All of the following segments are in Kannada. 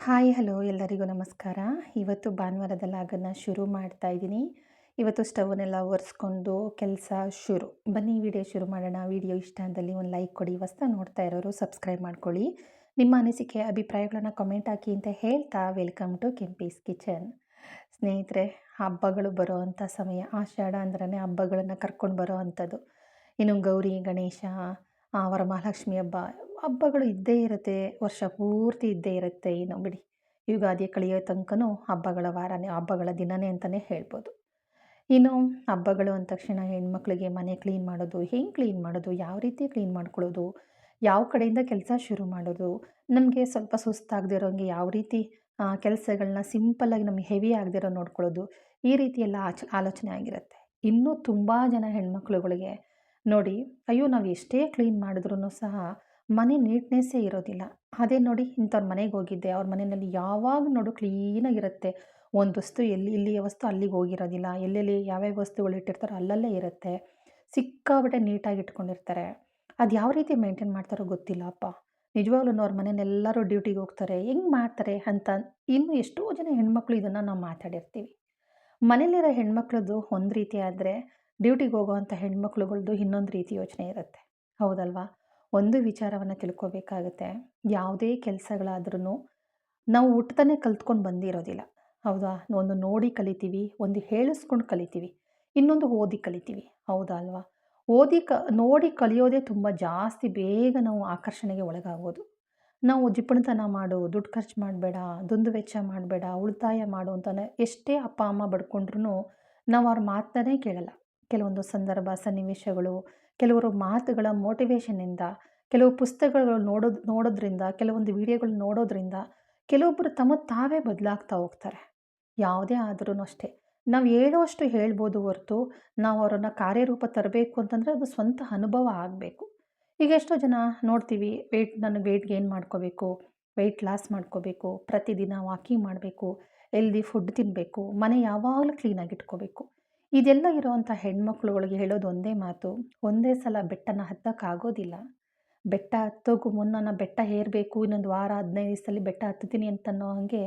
ಹಾಯ್ ಹಲೋ ಎಲ್ಲರಿಗೂ ನಮಸ್ಕಾರ. ಇವತ್ತು ಭಾನುವಾರದ ಲಾಗನ್ನ ಶುರು ಮಾಡ್ತಾ ಇದ್ದೀನಿ. ಇವತ್ತು ಸ್ಟವ್ವನ್ನೆಲ್ಲ ಒರೆಸ್ಕೊಂಡು ಕೆಲಸ ಶುರು. ಬನ್ನಿ ವಿಡಿಯೋ ಶುರು ಮಾಡೋಣ. ವಿಡಿಯೋ ಇಷ್ಟ ಆದಲ್ಲಿ ಒಂದು ಲೈಕ್ ಕೊಡಿ. ಹೊಸ್ದಾಗಿ ನೋಡ್ತಾ ಇರೋರು ಸಬ್ಸ್ಕ್ರೈಬ್ ಮಾಡ್ಕೊಳ್ಳಿ. ನಿಮ್ಮ ಅನಿಸಿಕೆ ಅಭಿಪ್ರಾಯಗಳನ್ನ ಕಮೆಂಟ್ ಹಾಕಿ ಅಂತ ಹೇಳ್ತಾ ವೆಲ್ಕಮ್ ಟು ಕೆಂಪೀಸ್ ಕಿಚನ್. ಸ್ನೇಹಿತರೆ, ಹಬ್ಬಗಳು ಬರೋವಂಥ ಸಮಯ. ಆಷಾಢ ಅಂದ್ರೇ ಹಬ್ಬಗಳನ್ನು ಕರ್ಕೊಂಡು ಬರೋ ಅಂಥದ್ದು. ಇನ್ನು ಗೌರಿ ಗಣೇಶ, ವರಮಹಾಲಕ್ಷ್ಮಿ ಹಬ್ಬ, ಹಬ್ಬಗಳು ಇದ್ದೇ ಇರುತ್ತೆ. ವರ್ಷ ಪೂರ್ತಿ ಇದ್ದೇ ಇರುತ್ತೆ. ಇನ್ನು ಬಿಡಿ, ಯುಗಾದಿ ಕಳೆಯೋ ತನಕನೂ ಹಬ್ಬಗಳ ವಾರನೇ, ಹಬ್ಬಗಳ ದಿನನೇ ಅಂತಲೇ ಹೇಳ್ಬೋದು. ಇನ್ನು ಹಬ್ಬಗಳು ಅಂದ ತಕ್ಷಣ ಹೆಣ್ಮಕ್ಳಿಗೆ ಮನೆ ಕ್ಲೀನ್ ಮಾಡೋದು, ಹೆಂಗೆ ಕ್ಲೀನ್ ಮಾಡೋದು, ಯಾವ ರೀತಿ ಕ್ಲೀನ್ ಮಾಡ್ಕೊಳ್ಳೋದು, ಯಾವ ಕಡೆಯಿಂದ ಕೆಲಸ ಶುರು ಮಾಡೋದು, ನಮಗೆ ಸ್ವಲ್ಪ ಸುಸ್ತಾಗದಿರೋಂಗೆ ಯಾವ ರೀತಿ ಕೆಲಸಗಳನ್ನ ಸಿಂಪಲ್ಲಾಗಿ ನಮಗೆ ಹೆವಿ ಆಗದಿರೋ ನೋಡ್ಕೊಳ್ಳೋದು, ಈ ರೀತಿ ಎಲ್ಲ ಆಲೋಚನೆ ಆಗಿರುತ್ತೆ. ಇನ್ನೂ ತುಂಬ ಜನ ಹೆಣ್ಮಕ್ಳುಗಳಿಗೆ ನೋಡಿ, ಅಯ್ಯೋ ನಾವು ಎಷ್ಟೇ ಕ್ಲೀನ್ ಮಾಡಿದ್ರೂ ಸಹ ಮನೆ ನೀಟ್ನೆಸ್ಸೇ ಇರೋದಿಲ್ಲ. ಅದೇ ನೋಡಿ, ಇಂಥವ್ರ ಮನೆಗೆ ಹೋಗಿದ್ದೆ, ಅವ್ರ ಮನೆಯಲ್ಲಿ ಯಾವಾಗ ನೋಡು ಕ್ಲೀನಾಗಿರುತ್ತೆ. ಒಂದು ವಸ್ತು ಇಲ್ಲಿಯ ವಸ್ತು ಅಲ್ಲಿಗೆ ಹೋಗಿರೋದಿಲ್ಲ. ಎಲ್ಲೆಲ್ಲಿ ಯಾವ್ಯಾವ ವಸ್ತುಗಳು ಇಟ್ಟಿರ್ತಾರೋ ಅಲ್ಲಲ್ಲೇ ಇರುತ್ತೆ. ಸಿಕ್ಕಾಪಟ್ಟೆ ನೀಟಾಗಿ ಇಟ್ಕೊಂಡಿರ್ತಾರೆ. ಅದು ಯಾವ ರೀತಿ ಮೇಂಟೈನ್ ಮಾಡ್ತಾರೋ ಗೊತ್ತಿಲ್ಲ ಅಪ್ಪ. ನಿಜವಾಗ್ಲೂ ಅವ್ರ ಮನೇಲೆಲ್ಲರೂ ಡ್ಯೂಟಿಗೆ ಹೋಗ್ತಾರೆ, ಹೆಂಗೆ ಮಾಡ್ತಾರೆ ಅಂತ ಇನ್ನೂ ಎಷ್ಟೋ ಜನ ಹೆಣ್ಮಕ್ಳು ಇದನ್ನು ನಾವು ಮಾತಾಡಿರ್ತೀವಿ. ಮನೇಲಿರೋ ಹೆಣ್ಮಕ್ಳದ್ದು ಒಂದು ರೀತಿ ಆದರೆ, ಡ್ಯೂಟಿಗೆ ಹೋಗೋವಂಥ ಹೆಣ್ಮಕ್ಳುಗಳ್ದು ಇನ್ನೊಂದು ರೀತಿ ಯೋಚನೆ ಇರುತ್ತೆ. ಹೌದಲ್ವಾ? ಒಂದು ವಿಚಾರವನ್ನು ತಿಳ್ಕೊಬೇಕಾಗುತ್ತೆ. ಯಾವುದೇ ಕೆಲಸಗಳಾದ್ರೂ ನಾವು ಹುಟ್ತಾನೆ ಕಲ್ತ್ಕೊಂಡು ಬಂದಿರೋದಿಲ್ಲ. ಹೌದಾ? ಒಂದು ನೋಡಿ ಕಲಿತೀವಿ, ಒಂದು ಹೇಳಿಸ್ಕೊಂಡು ಕಲಿತೀವಿ, ಇನ್ನೊಂದು ಓದಿ ಕಲಿತೀವಿ. ಹೌದಾ ಅಲ್ವಾ? ನೋಡಿ ಕಲಿಯೋದೇ ತುಂಬ ಜಾಸ್ತಿ ಬೇಗ ನಾವು ಆಕರ್ಷಣೆಗೆ ಒಳಗಾಗೋದು. ನಾವು ಜಿಪುಣತನ ಮಾಡು, ದುಡ್ಡು ಖರ್ಚು ಮಾಡಬೇಡ, ದುಂದು ವೆಚ್ಚ ಮಾಡಬೇಡ, ಉಳಿತಾಯ ಮಾಡು ಅಂತಾನೆ ಎಷ್ಟೇ ಅಪ್ಪ ಅಮ್ಮ ಬಡ್ಕೊಂಡ್ರೂ ನಾವು ಅವ್ರ ಮಾತನ್ನೇ ಕೇಳಲ್ಲ. ಕೆಲವೊಂದು ಸಂದರ್ಭ, ಸನ್ನಿವೇಶಗಳು, ಕೆಲವರು ಮಾತುಗಳ ಮೋಟಿವೇಶನ್ನಿಂದ, ಕೆಲವು ಪುಸ್ತಕಗಳು ನೋಡೋದ್ರಿಂದ, ಕೆಲವೊಂದು ವಿಡಿಯೋಗಳು ನೋಡೋದ್ರಿಂದ ಕೆಲವೊಬ್ಬರು ತಾವೇ ಬದಲಾಗ್ತಾ ಹೋಗ್ತಾರೆ. ಯಾವುದೇ ಆದ್ರೂ ಅಷ್ಟೇ, ನಾವು ಹೇಳೋಷ್ಟು ಹೇಳ್ಬೋದು ಹೊರತು ನಾವು ಅವರನ್ನು ಕಾರ್ಯರೂಪ ತರಬೇಕು ಅಂತಂದರೆ ಅದು ಸ್ವಂತ ಅನುಭವ ಆಗಬೇಕು. ಈಗ ಎಷ್ಟೋ ಜನ ನೋಡ್ತೀವಿ, ನನಗೆ ವೆಯ್ಟ್ ಗೇನ್ ಮಾಡ್ಕೋಬೇಕು, ವೆಯ್ಟ್ ಲಾಸ್ ಮಾಡ್ಕೋಬೇಕು, ಪ್ರತಿದಿನ ವಾಕಿಂಗ್ ಮಾಡಬೇಕು, ಹೆಲ್ದಿ ಫುಡ್ ತಿನ್ನಬೇಕು, ಮನೆ ಯಾವಾಗಲೂ ಕ್ಲೀನಾಗಿ ಇಟ್ಕೋಬೇಕು. ಇದೆಲ್ಲ ಇರೋವಂಥ ಹೆಣ್ಮಕ್ಳುಗಳಿಗೆ ಹೇಳೋದು ಒಂದೇ ಮಾತು: ಒಂದೇ ಸಲ ಬೆಟ್ಟನ ಹತ್ತಕ್ಕಾಗೋದಿಲ್ಲ. ಬೆಟ್ಟ ಹತ್ತೋಕ್ಕೂ ಮುನ್ನ ಬೆಟ್ಟ ಏರಬೇಕು, ಇನ್ನೊಂದು ವಾರ 15 ದಿವಸದಲ್ಲಿ ಬೆಟ್ಟ ಹತ್ತುತ್ತೀನಿ ಅಂತನ್ನೋ ಹಾಗೆ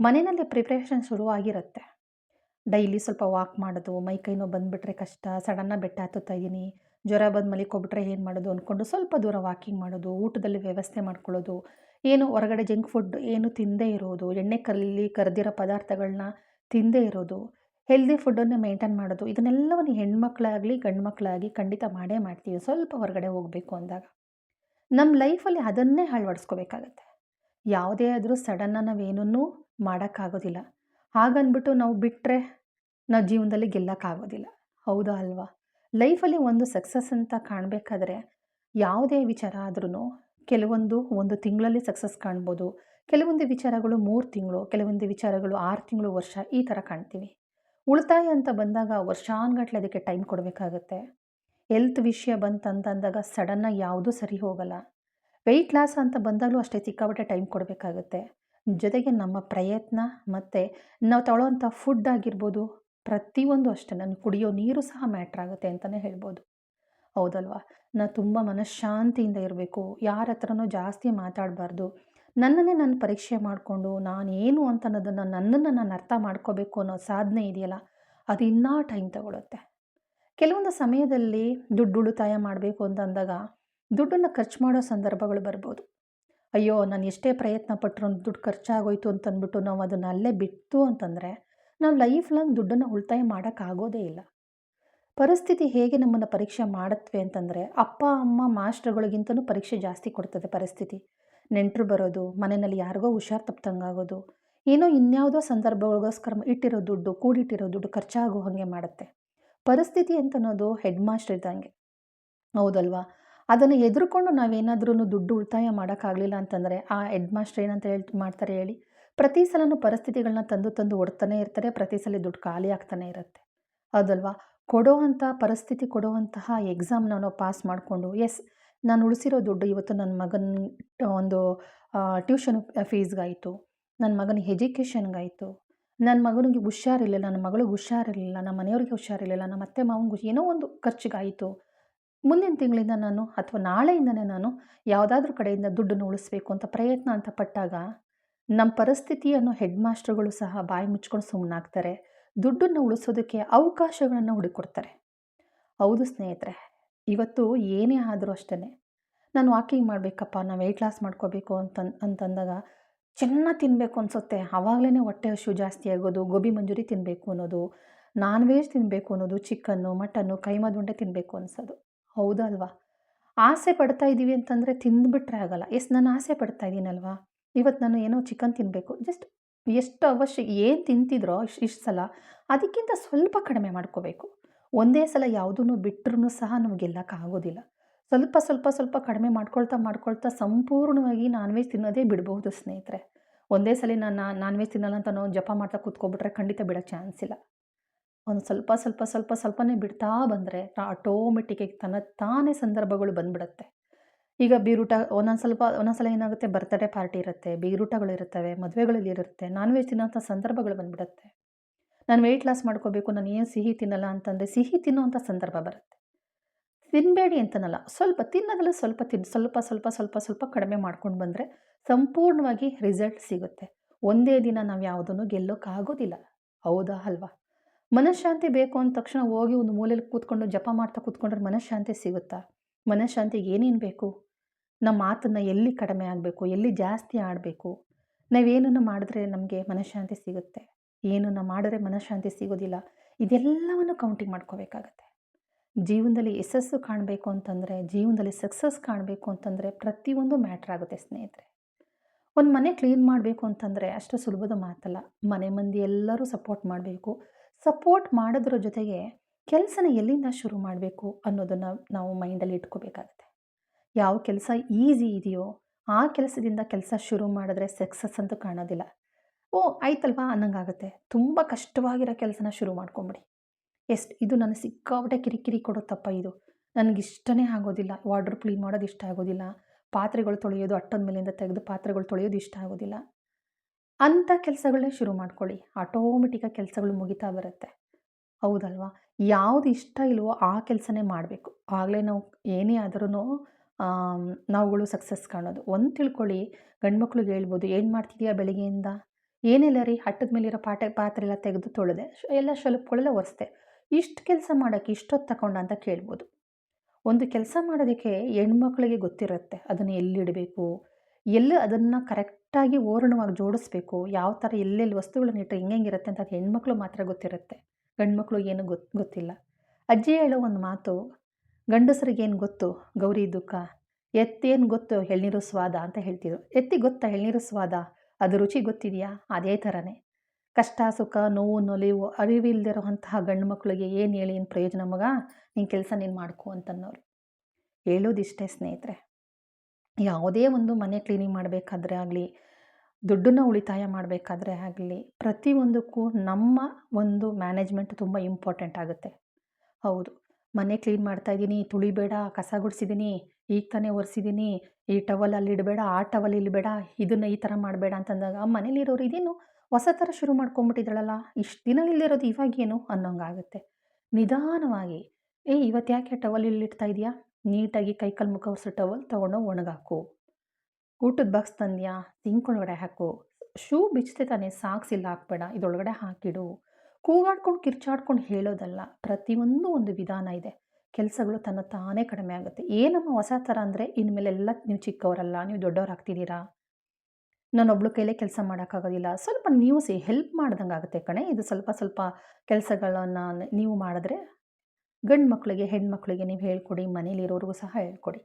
ಮನೆಯಲ್ಲೇ ಪ್ರಿಪ್ರೇಷನ್ ಶುರುವಾಗಿರುತ್ತೆ. ಡೈಲಿ ಸ್ವಲ್ಪ ವಾಕ್ ಮಾಡೋದು, ಮೈ ಕೈ ನೋವು ಬಂದುಬಿಟ್ರೆ ಕಷ್ಟ, ಸಡನ್ನಾಗಿ ಬೆಟ್ಟ ಹತ್ತುತ್ತಾ ಇದ್ದೀನಿ, ಜ್ವರ ಬಂದು ಮಲಿಕೊಬಿಟ್ರೆ ಏನು ಮಾಡೋದು ಅಂದ್ಕೊಂಡು ಸ್ವಲ್ಪ ದೂರ ವಾಕಿಂಗ್ ಮಾಡೋದು, ಊಟದಲ್ಲಿ ವ್ಯವಸ್ಥೆ ಮಾಡ್ಕೊಳ್ಳೋದು, ಏನು ಹೊರಗಡೆ ಜಂಕ್ ಫುಡ್ ಏನು ತಿಂದೇ ಇರೋದು, ಎಣ್ಣೆ ಕರೆದಿರೋ ಪದಾರ್ಥಗಳನ್ನ ತಿಂದೇ ಇರೋದು, ಹೆಲ್ದಿ ಫುಡ್ಡನ್ನೇ ಮೇಂಟೈನ್ ಮಾಡೋದು, ಇದನ್ನೆಲ್ಲವನ್ನು ಹೆಣ್ಮಕ್ಳಾಗಲಿ ಗಂಡು ಮಕ್ಕಳಾಗಿ ಖಂಡಿತ ಮಾಡೇ ಮಾಡ್ತೀವಿ ಸ್ವಲ್ಪ ಹೊರಗಡೆ ಹೋಗಬೇಕು ಅಂದಾಗ. ನಮ್ಮ ಲೈಫಲ್ಲಿ ಅದನ್ನೇ ಅಳವಡಿಸ್ಕೋಬೇಕಾಗತ್ತೆ. ಯಾವುದೇ ಆದರೂ ಸಡನ್ನಾಗಿ ನಾವೇನನ್ನೂ ಮಾಡೋಕ್ಕಾಗೋದಿಲ್ಲ. ಹಾಗಂದ್ಬಿಟ್ಟು ನಾವು ಬಿಟ್ಟರೆ ನಾವು ಜೀವನದಲ್ಲಿ ಗೆಲ್ಲಕ್ಕಾಗೋದಿಲ್ಲ. ಹೌದಾ ಅಲ್ವಾ? ಲೈಫಲ್ಲಿ ಒಂದು ಸಕ್ಸಸ್ ಅಂತ ಕಾಣಬೇಕಾದ್ರೆ ಯಾವುದೇ ವಿಚಾರ ಆದ್ರೂ ಕೆಲವೊಂದು 1 ತಿಂಗಳಲ್ಲಿ ಸಕ್ಸಸ್ ಕಾಣ್ಬೋದು. ಕೆಲವೊಂದು ವಿಚಾರಗಳು 3 ತಿಂಗಳು, ಕೆಲವೊಂದು ವಿಚಾರಗಳು 6 ತಿಂಗಳು, ವರ್ಷ ಈ ಥರ ಕಾಣ್ತೀವಿ. ಉಳಿತಾಯ ಅಂತ ಬಂದಾಗ ವರ್ಷಾನುಗಟ್ಲೆ ಅದಕ್ಕೆ ಟೈಮ್ ಕೊಡಬೇಕಾಗತ್ತೆ. ಹೆಲ್ತ್ ವಿಷಯ ಬಂತಂತಂದಾಗ ಸಡನ್ನಾಗಿ ಯಾವುದೂ ಸರಿ ಹೋಗಲ್ಲ. ವೆಯ್ಟ್ ಲಾಸ್ ಅಂತ ಬಂದಾಗಲೂ ಅಷ್ಟೇ ಸಿಕ್ಕಾಪಟ್ಟೆ ಟೈಮ್ ಕೊಡಬೇಕಾಗತ್ತೆ. ಜೊತೆಗೆ ನಮ್ಮ ಪ್ರಯತ್ನ ಮತ್ತು ನಾವು ತಗೊಳ್ಳೋವಂಥ ಫುಡ್ ಆಗಿರ್ಬೋದು, ಪ್ರತಿಯೊಂದು ಅಷ್ಟೇ. ನಾನು ಕುಡಿಯೋ ನೀರು ಸಹ ಮ್ಯಾಟ್ರ್ ಆಗುತ್ತೆ ಅಂತಲೇ ಹೇಳ್ಬೋದು. ಹೌದಲ್ವಾ? ನಾನು ತುಂಬ ಮನಃಶಾಂತಿಯಿಂದ ಇರಬೇಕು, ಯಾರ ಹತ್ರನೂ ಜಾಸ್ತಿ ಮಾತಾಡಬಾರ್ದು, ನನ್ನನ್ನೇ ನಾನು ಪರೀಕ್ಷೆ ಮಾಡಿಕೊಂಡು ನಾನೇನು ಅಂತ ಅನ್ನೋದನ್ನು ನನ್ನನ್ನು ನಾನು ಅರ್ಥ ಮಾಡ್ಕೋಬೇಕು ಅನ್ನೋ ಸಾಧನೆ ಇದೆಯಲ್ಲ, ಅದು ಇನ್ನೂ ಟೈಮ್ ತಗೊಳುತ್ತೆ. ಕೆಲವೊಂದು ಸಮಯದಲ್ಲಿ ದುಡ್ಡು ಉಳಿತಾಯ ಮಾಡಬೇಕು ಅಂತ ಅಂದಾಗ ದುಡ್ಡನ್ನು ಖರ್ಚು ಮಾಡೋ ಸಂದರ್ಭಗಳು ಬರ್ಬೋದು. ಅಯ್ಯೋ, ನಾನು ಎಷ್ಟೇ ಪ್ರಯತ್ನ ಪಟ್ಟರು ದುಡ್ಡು ಖರ್ಚಾಗೋಯ್ತು ಅಂತಂದ್ಬಿಟ್ಟು ನಾವು ಅದನ್ನು ಅಲ್ಲೇ ಬಿಟ್ಟು ಅಂತಂದರೆ ನಾವು ಲೈಫ್ ಲಾಂಗ್ ದುಡ್ಡನ್ನು ಉಳಿತಾಯ ಮಾಡೋಕ್ಕಾಗೋದೇ ಇಲ್ಲ. ಪರಿಸ್ಥಿತಿ ಹೇಗೆ ನಮ್ಮನ್ನು ಪರೀಕ್ಷೆ ಮಾಡುತ್ತವೆ ಅಂತಂದರೆ, ಅಪ್ಪ ಅಮ್ಮ ಮಾಸ್ಟ್ರುಗಳಿಗಿಂತನೂ ಪರೀಕ್ಷೆ ಜಾಸ್ತಿ ಕೊಡ್ತದೆ ಪರಿಸ್ಥಿತಿ. ನೆಂಟರು ಬರೋದು, ಮನೆಯಲ್ಲಿ ಯಾರಿಗೋ ಹುಷಾರು ತಪ್ಪದಂಗಾಗೋದು, ಏನೋ ಇನ್ಯಾವುದೋ ಸಂದರ್ಭಗಳಿಗೋಸ್ಕರ ಇಟ್ಟಿರೋ ದುಡ್ಡು, ಕೂಡಿಟ್ಟಿರೋ ದುಡ್ಡು ಖರ್ಚಾಗೋ ಹಾಗೆ ಮಾಡುತ್ತೆ. ಪರಿಸ್ಥಿತಿ ಅಂತನ್ನೋದು ಹೆಡ್ ಮಾಸ್ಟರ್ ಇದ್ದಂಗೆ. ಹೌದಲ್ವಾ? ಅದನ್ನು ಎದುರುಕೊಂಡು ನಾವೇನಾದ್ರೂ ದುಡ್ಡು ಉಳಿತಾಯ ಮಾಡೋಕ್ಕಾಗಲಿಲ್ಲ ಅಂತಂದರೆ ಆ ಹೆಡ್ ಮಾಸ್ಟರ್ ಏನಂತ ಮಾಡ್ತಾರೆ ಹೇಳಿ? ಪ್ರತಿ ಸಲನೂ ಪರಿಸ್ಥಿತಿಗಳನ್ನ ತಂದು ಒಡ್ತಾನೆ ಇರ್ತಾರೆ. ಪ್ರತಿ ಸಲ ದುಡ್ಡು ಖಾಲಿ ಆಗ್ತಾನೆ ಇರುತ್ತೆ. ಹೌದಲ್ವಾ? ಪರಿಸ್ಥಿತಿ ಕೊಡುವಂತಹ ಎಕ್ಸಾಮ್ನ ನಾವು ಪಾಸ್ ಮಾಡಿಕೊಂಡು, ಎಸ್, ನಾನು ಉಳಿಸಿರೋ ದುಡ್ಡು ಇವತ್ತು ನನ್ನ ಮಗನ ಒಂದು ಟ್ಯೂಷನ್ ಫೀಸ್ಗಾಯಿತು, ನನ್ನ ಮಗನ ಎಜುಕೇಷನ್ಗಾಯಿತು, ನನ್ನ ಮಗನಿಗೆ ಹುಷಾರಿರಲಿಲ್ಲ, ನನ್ನ ಮಗಳಿಗೆ ಹುಷಾರಿರಲಿಲ್ಲ, ನಮ್ಮ ಮನೆಯವ್ರಿಗೆ ಹುಷಾರಿರಲಿಲ್ಲ, ನಮ್ಮ ಅತ್ತೆ ಮಾವನಿಗೆ ಏನೋ ಒಂದು ಖರ್ಚಿಗಾಯಿತು, ಮುಂದಿನ ತಿಂಗಳಿಂದ ನಾನು ಅಥವಾ ನಾಳೆಯಿಂದನೇ ನಾನು ಯಾವುದಾದ್ರೂ ಕಡೆಯಿಂದ ದುಡ್ಡನ್ನು ಉಳಿಸ್ಬೇಕು ಅಂತ ಪ್ರಯತ್ನ ಅಂತ ಪಟ್ಟಾಗ ನಮ್ಮ ಪರಿಸ್ಥಿತಿಯನ್ನು ಹೆಡ್ ಮಾಸ್ಟರ್ಗಳು ಸಹ ಬಾಯಿ ಮುಚ್ಕೊಂಡು ಸುಮ್ಮನಾಗ್ತಾರೆ. ದುಡ್ಡನ್ನು ಉಳಿಸೋದಕ್ಕೆ ಅವಕಾಶಗಳನ್ನು ಹುಡುಕ್ಕೊಡ್ತಾರೆ. ಹೌದು ಸ್ನೇಹಿತರೆ, ಇವತ್ತು ಏನೇ ಆದರೂ ಅಷ್ಟೇ, ನಾನು ವಾಕಿಂಗ್ ಮಾಡಬೇಕಪ್ಪ, ನಾನು ವೆಯ್ಟ್ ಲಾಸ್ ಮಾಡ್ಕೋಬೇಕು ಅಂತಂದಾಗ ಚೆನ್ನಾಗಿ ತಿನ್ನಬೇಕು ಅನಿಸುತ್ತೆ. ಆವಾಗಲೇ ಹೊಟ್ಟೆ ಹಸಿವು ಜಾಸ್ತಿ ಆಗೋದು, ಗೋಬಿ ಮಂಚೂರಿ ತಿನ್ನಬೇಕು ಅನ್ನೋದು, ನಾನ್ ವೆಜ್ ತಿನ್ನಬೇಕು ಅನ್ನೋದು, ಚಿಕನ್ನು ಮಟನ್ನು ಕೈಮಾ ಉಂಡೆ ತಿನ್ನಬೇಕು ಅನಿಸೋದು. ಹೌದಾ ಅಲ್ವಾ? ಆಸೆ ಪಡ್ತಾ ಇದ್ದೀವಿ ಅಂತಂದರೆ ತಿಂದುಬಿಟ್ರೆ ಆಗಲ್ಲ. ನಾನು ಆಸೆ ಪಡ್ತಾ ಇದ್ದೀನಲ್ವಾ, ಇವತ್ತು ನಾನು ಏನೋ ಚಿಕನ್ ತಿನ್ನಬೇಕು, ಜಸ್ಟ್ ಎಷ್ಟು ಅವಶ್ಯ ಏನು ತಿಂತಿದ್ರೋ ಇಷ್ಟು ಸಲ ಅದಕ್ಕಿಂತ ಸ್ವಲ್ಪ ಕಡಿಮೆ ಮಾಡ್ಕೋಬೇಕು. ಒಂದೇ ಸಲ ಯಾವುದನ್ನು ಬಿಟ್ಟರೂ ಸಹ ನಮ್ಗೆ ಗೆಲ್ಲಕ್ಕಾಗೋದಿಲ್ಲ. ಸ್ವಲ್ಪ ಸ್ವಲ್ಪ ಸ್ವಲ್ಪ ಕಡಿಮೆ ಮಾಡ್ಕೊಳ್ತಾ ಮಾಡ್ಕೊಳ್ತಾ ಸಂಪೂರ್ಣವಾಗಿ ನಾನ್ ವೆಜ್ ತಿನ್ನೋದೇ ಬಿಡಬಹುದು ಸ್ನೇಹಿತರೆ. ಒಂದೇ ಸಲ ನಾನು ನಾನ್ ವೆಜ್ ತಿನ್ನಲ್ಲ ಅಂತ ನಾವು ಜಪ ಮಾಡ್ತಾ ಕೂತ್ಕೊಬಿಟ್ರೆ ಖಂಡಿತ ಬಿಡೋಕ್ಕೆ ಚಾನ್ಸ್ ಇಲ್ಲ. ಒಂದು ಸ್ವಲ್ಪ ಸ್ವಲ್ಪ ಸ್ವಲ್ಪ ಸ್ವಲ್ಪನೇ ಬಿಡ್ತಾ ಬಂದರೆ ಆಟೋಮೆಟಿಕ್ಕಾಗಿ ತಾನೇ ಸಂದರ್ಭಗಳು ಬಂದ್ಬಿಡುತ್ತೆ. ಈಗ ಬೀರೂಟ ಒಂದೊಂದು ಸಲ ಏನಾಗುತ್ತೆ, ಬರ್ತ್ಡೇ ಪಾರ್ಟಿ ಇರುತ್ತೆ, ಬೀರೂಟಗಳಿರುತ್ತವೆ, ಮದುವೆಗಳಲ್ಲಿ ಇರುತ್ತೆ, ನಾನ್ ವೆಜ್ ತಿನ್ನೋಂಥ ಸಂದರ್ಭಗಳು ಬಂದ್ಬಿಡುತ್ತೆ. ನಾನು ವೆಯ್ಟ್ ಲಾಸ್ ಮಾಡ್ಕೋಬೇಕು, ನಾನು ಏನು ಸಿಹಿ ತಿನ್ನಲ್ಲ ಅಂತಂದರೆ ಸಿಹಿ ತಿನ್ನುವಂಥ ಸಂದರ್ಭ ಬರುತ್ತೆ. ತಿನ್ನಬೇಡಿ ಅಂತನಲ್ಲ, ಸ್ವಲ್ಪ ತಿನ್ನೋದ್ರಲ್ಲಿ ಸ್ವಲ್ಪ ಸ್ವಲ್ಪ ಸ್ವಲ್ಪ ಸ್ವಲ್ಪ ಸ್ವಲ್ಪ ಕಡಿಮೆ ಮಾಡ್ಕೊಂಡು ಬಂದರೆ ಸಂಪೂರ್ಣವಾಗಿ ರಿಸಲ್ಟ್ ಸಿಗುತ್ತೆ. ಒಂದೇ ದಿನ ನಾವು ಯಾವುದನ್ನು ಗೆಲ್ಲೋಕ್ಕಾಗೋದಿಲ್ಲ. ಹೌದಾ ಅಲ್ವಾ? ಮನಃಶಾಂತಿ ಬೇಕು ಅಂದ ತಕ್ಷಣ ಹೋಗಿ ಒಂದು ಮೂಲೆಯಲ್ಲಿ ಕೂತ್ಕೊಂಡು ಜಪ ಮಾಡ್ತಾ ಕೂತ್ಕೊಂಡ್ರೆ ಮನಃಶಾಂತಿ ಸಿಗುತ್ತಾ? ಮನಃಶಾಂತಿಗೆ ಏನೇನು ಬೇಕು? ನಮ್ಮ ಮಾತನ್ನು ಎಲ್ಲಿ ಕಡಿಮೆ ಆಗಬೇಕು, ಎಲ್ಲಿ ಜಾಸ್ತಿ ಆಡಬೇಕು, ನಾವೇನನ್ನು ಮಾಡಿದ್ರೆ ನಮಗೆ ಮನಃಶಾಂತಿ ಸಿಗುತ್ತೆ, ಏನನ್ನು ಮಾಡಿದ್ರೆ ಮನಃಶಾಂತಿ ಸಿಗೋದಿಲ್ಲ, ಇದೆಲ್ಲವನ್ನು ಕೌಂಟಿಂಗ್ ಮಾಡ್ಕೋಬೇಕಾಗತ್ತೆ. ಜೀವನದಲ್ಲಿ ಯಶಸ್ಸು ಕಾಣಬೇಕು ಅಂತಂದರೆ, ಜೀವನದಲ್ಲಿ ಸಕ್ಸಸ್ ಕಾಣಬೇಕು ಅಂತಂದರೆ ಪ್ರತಿಯೊಂದು ಮ್ಯಾಟ್ರ್ ಆಗುತ್ತೆ ಸ್ನೇಹಿತರೆ. ಒಂದು ಮನೆ ಕ್ಲೀನ್ ಮಾಡಬೇಕು ಅಂತಂದರೆ ಅಷ್ಟು ಸುಲಭದ ಮಾತಲ್ಲ. ಮನೆ ಮಂದಿ ಎಲ್ಲರೂ ಸಪೋರ್ಟ್ ಮಾಡಬೇಕು. ಸಪೋರ್ಟ್ ಮಾಡೋದ್ರ ಜೊತೆಗೆ ಕೆಲಸನ ಎಲ್ಲಿಂದ ಶುರು ಮಾಡಬೇಕು ಅನ್ನೋದನ್ನು ನಾವು ಮೈಂಡಲ್ಲಿ ಇಟ್ಕೋಬೇಕಾಗತ್ತೆ. ಯಾವ ಕೆಲಸ ಈಸಿ ಇದೆಯೋ ಆ ಕೆಲಸದಿಂದ ಕೆಲಸ ಶುರು ಮಾಡಿದ್ರೆ ಸಕ್ಸಸ್ ಅಂತೂ ಕಾಣೋದಿಲ್ಲ. ಆಯ್ತಲ್ವಾ ಅನ್ನಂಗಾಗುತ್ತೆ. ತುಂಬ ಕಷ್ಟವಾಗಿರೋ ಕೆಲಸನ ಶುರು ಮಾಡ್ಕೊಂಬಿಡಿ. ಇದು ನನಗೆ ಸಿಕ್ಕಾಪಟ್ಟೆ ಕಿರಿಕಿರಿ ಕೊಡುತ್ತಪ್ಪ, ಇದು ನನಗಿಷ್ಟನೇ ಆಗೋದಿಲ್ಲ, ವಾರ್ಡ್ರೋಬ್ ಕ್ಲೀನ್ ಮಾಡೋದು ಇಷ್ಟ ಆಗೋದಿಲ್ಲ, ಪಾತ್ರೆಗಳು ತೊಳೆಯೋದು ಅಟ್ಟದ ಮೇಲಿಂದ ತೆಗೆದು ಪಾತ್ರೆಗಳು ತೊಳೆಯೋದು ಇಷ್ಟ ಆಗೋದಿಲ್ಲ ಅಂಥ ಕೆಲಸಗಳನ್ನೇ ಶುರು ಮಾಡ್ಕೊಳ್ಳಿ. ಆಟೋಮೆಟಿಕ್ಕಾಗಿ ಕೆಲಸಗಳು ಮುಗಿತಾ ಬರುತ್ತೆ. ಹೌದಲ್ವಾ? ಯಾವುದು ಇಷ್ಟ ಇಲ್ವೋ ಆ ಕೆಲಸನೇ ಮಾಡಬೇಕು. ಆಗಲೇ ನಾವು ಏನೇ ಆದ್ರೂ ನಾವುಗಳು ಸಕ್ಸಸ್ ಕಾಣೋದು. ಒಂದು ತಿಳ್ಕೊಳ್ಳಿ, ಗಂಡ್ಮಕ್ಳಿಗೆ ಹೇಳ್ಬೋದು, ಏನು ಮಾಡ್ತಿದ್ದೀಯಾ ಬೆಳಿಗ್ಗೆಯಿಂದ? ಏನಿಲ್ಲ ರೀ, ಹಟ್ಟದ ಮೇಲಿರೋ ಪಾತ್ರೆ ಎಲ್ಲ ತೆಗೆದು ತೊಳೆದೆ, ಎಲ್ಲ ಶೆಲ್ಫ್ಗಳೆಲ್ಲ ಒರೆಸ್ದೆ. ಇಷ್ಟು ಕೆಲಸ ಮಾಡೋಕ್ಕೆ ಇಷ್ಟೊತ್ತು ತಗೊಂಡ ಅಂತ ಕೇಳ್ಬೋದು. ಒಂದು ಕೆಲಸ ಮಾಡೋದಕ್ಕೆ ಹೆಣ್ಮಕ್ಳಿಗೆ ಗೊತ್ತಿರುತ್ತೆ, ಅದನ್ನು ಎಲ್ಲಿಡಬೇಕು, ಎಲ್ಲಿ ಅದನ್ನು ಕರೆಕ್ಟಾಗಿ ಓರಣವಾಗಿ ಜೋಡಿಸ್ಬೇಕು, ಯಾವ ಥರ ಎಲ್ಲೆಲ್ಲಿ ವಸ್ತುಗಳನ್ನ ಇಟ್ಟರೆ ಹೆಂಗಿರುತ್ತೆ ಅಂತ ಅದು ಹೆಣ್ಮಕ್ಳು ಮಾತ್ರ ಗೊತ್ತಿರುತ್ತೆ. ಗಂಡ್ಮಕ್ಳು ಏನು ಗೊತ್ತಿಲ್ಲ. ಅಜ್ಜಿ ಹೇಳೋ ಒಂದು ಮಾತು, ಗಂಡಸರಿಗೇನು ಗೊತ್ತು ಗೌರಿ ದುಃಖ, ಎತ್ತೇನು ಗೊತ್ತು ಎಳ್ನೀರು ಸ್ವಾದ ಅಂತ ಹೇಳ್ತಿದ್ರು. ಎತ್ತಿ ಗೊತ್ತಾ ಎಳ್ನೀರು ಸ್ವಾದ? ಅದು ರುಚಿ ಗೊತ್ತಿದೆಯಾ? ಅದೇ ಥರನೇ ಕಷ್ಟ ಸುಖ ನೋವು ನೊಲಿವು ಅರಿವಿಲ್ದಿರೋ ಅಂತಹ ಗಂಡು ಮಕ್ಕಳಿಗೆ ಏನು ಹೇಳಿ ಏನು ಪ್ರಯೋಜನ ಮಗ, ನಿನ್ನ ಕೆಲಸ ನೀನು ಮಾಡ್ಕೊ ಅಂತನ್ನೋರು. ಹೇಳೋದಿಷ್ಟೇ ಸ್ನೇಹಿತರೆ. ಯಾವುದೇ ಒಂದು ಮನೆ ಕ್ಲೀನಿಂಗ್ ಮಾಡಬೇಕಾದ್ರೆ ಆಗಲಿ, ದುಡ್ಡನ್ನು ಉಳಿತಾಯ ಮಾಡಬೇಕಾದ್ರೆ ಆಗಲಿ, ಪ್ರತಿಯೊಂದಕ್ಕೂ ನಮ್ಮ ಒಂದು ಮ್ಯಾನೇಜ್ಮೆಂಟ್ ತುಂಬ ಇಂಪಾರ್ಟೆಂಟ್ ಆಗುತ್ತೆ. ಹೌದು, ಮನೆ ಕ್ಲೀನ್ ಮಾಡ್ತಾಯಿದ್ದೀನಿ, ತುಳಿಬೇಡ, ಕಸ ಗುಡಿಸಿದ್ದೀನಿ, ಈಗ ತಾನೇ ಒರೆಸಿದ್ದೀನಿ, ಈ ಟವಲ್ ಅಲ್ಲಿ ಇಡಬೇಡ, ಆ ಟವಲ್ ಇಲ್ಲಿ ಬೇಡ, ಇದನ್ನು ಈ ಥರ ಮಾಡಬೇಡ ಅಂತಂದಾಗ ಮನೇಲಿರೋರು ಇದೇನು ಹೊಸ ಥರ ಶುರು ಮಾಡ್ಕೊಂಬಿಟ್ಟಿದ್ದಾಳಲ್ಲ, ಇಷ್ಟು ದಿನ ಇಲ್ಲಿರೋದು ಇವಾಗೇನು ಅನ್ನೋಂಗಾಗುತ್ತೆ. ನಿಧಾನವಾಗಿ, ಇವತ್ತು ಯಾಕೆ ಟವಲ್ ಇಲ್ಲಿಡ್ತಾ ಇದೆಯಾ, ನೀಟಾಗಿ ಕೈಕಾಲು ಮುಖ ಒರೆಸೋ ಟವಲ್ ತೊಗೊಂಡೋಗಿ ಒಣಗಾಕು. ಊಟದ ಬಾಕ್ಸ್ ತಂದ್ಯಾ, ಸಿಂಕ್ ಒಳಗಡೆ ಹಾಕು. ಶೂ ಬಿಚ್ಚತೆ ತಾನೇ, ಸಾಕ್ಸ್ ಇಲ್ಲ ಹಾಕಬೇಡ, ಇದರೊಳಗಡೆ ಹಾಕಿಡು. ಕೂಗಾಡ್ಕೊಂಡು ಕಿರ್ಚಾಡ್ಕೊಂಡು ಹೇಳೋದಲ್ಲ, ಪ್ರತಿಯೊಂದು ಒಂದು ವಿಧಾನ ಇದೆ. ಕೆಲಸಗಳು ತನ್ನ ತಾನೇ ಕಡಿಮೆ ಆಗುತ್ತೆ. ಏನಮ್ಮ ಹೊಸ ಥರ ಅಂದರೆ, ಇನ್ಮೇಲೆಲ್ಲ ನೀವು ಚಿಕ್ಕವರಲ್ಲ, ನೀವು ದೊಡ್ಡವ್ರು ಆಗ್ತಿದ್ದೀರಾ, ನಾನೊಬ್ಳು ಕೈಲೇ ಕೆಲಸ ಮಾಡೋಕ್ಕಾಗೋದಿಲ್ಲ, ಸ್ವಲ್ಪ ನೀವು ಹೆಲ್ಪ್ ಮಾಡ್ದಂಗೆ ಆಗುತ್ತೆ ಕಣೆ. ಇದು ಸ್ವಲ್ಪ ಸ್ವಲ್ಪ ಕೆಲಸಗಳನ್ನು ನೀವು ಮಾಡಿದ್ರೆ ಗಂಡು ಮಕ್ಕಳಿಗೆ ಹೆಣ್ಮಕ್ಳಿಗೆ ನೀವು ಹೇಳ್ಕೊಡಿ, ಮನೇಲಿರೋರಿಗೂ ಸಹ ಹೇಳ್ಕೊಡಿ.